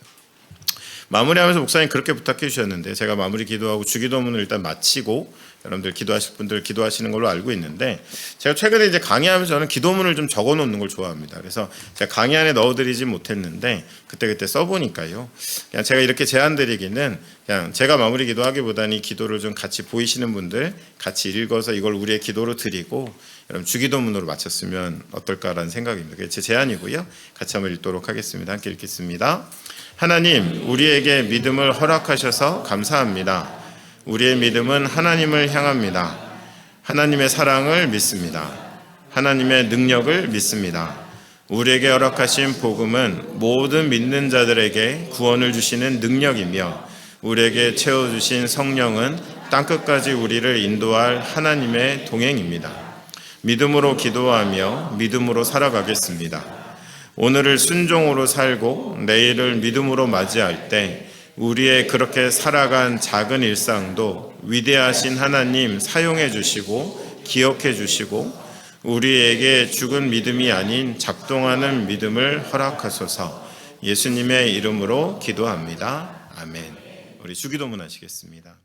S1: 마무리하면서 목사님 그렇게 부탁해 주셨는데 제가 마무리 기도하고 주기도문을 일단 마치고 여러분들 기도하실 분들 기도하시는 걸로 알고 있는데 제가 최근에 이제 강의하면서 저는 기도문을 좀 적어 놓는 걸 좋아합니다. 그래서 제가 강의 안에 넣어드리지 못했는데 그때 써보니까요. 그냥 제가 이렇게 제안드리기는 그냥 제가 마무리 기도하기보다는 이 기도를 좀 같이 보이시는 분들 같이 읽어서 이걸 우리의 기도로 드리고 여러분 주기도문으로 마쳤으면 어떨까라는 생각입니다. 그게 제 제안이고요. 같이 한번 읽도록 하겠습니다. 함께 읽겠습니다. 하나님, 우리에게 믿음을 허락하셔서 감사합니다. 우리의 믿음은 하나님을 향합니다. 하나님의 사랑을 믿습니다. 하나님의 능력을 믿습니다. 우리에게 허락하신 복음은 모든 믿는 자들에게 구원을 주시는 능력이며 우리에게 채워주신 성령은 땅끝까지 우리를 인도할 하나님의 동행입니다. 믿음으로 기도하며 믿음으로 살아가겠습니다. 오늘을 순종으로 살고 내일을 믿음으로 맞이할 때 우리의 그렇게 살아간 작은 일상도 위대하신 하나님 사용해 주시고 기억해 주시고 우리에게 죽은 믿음이 아닌 작동하는 믿음을 허락하소서. 예수님의 이름으로 기도합니다. 아멘. 우리 주기도문 하시겠습니다.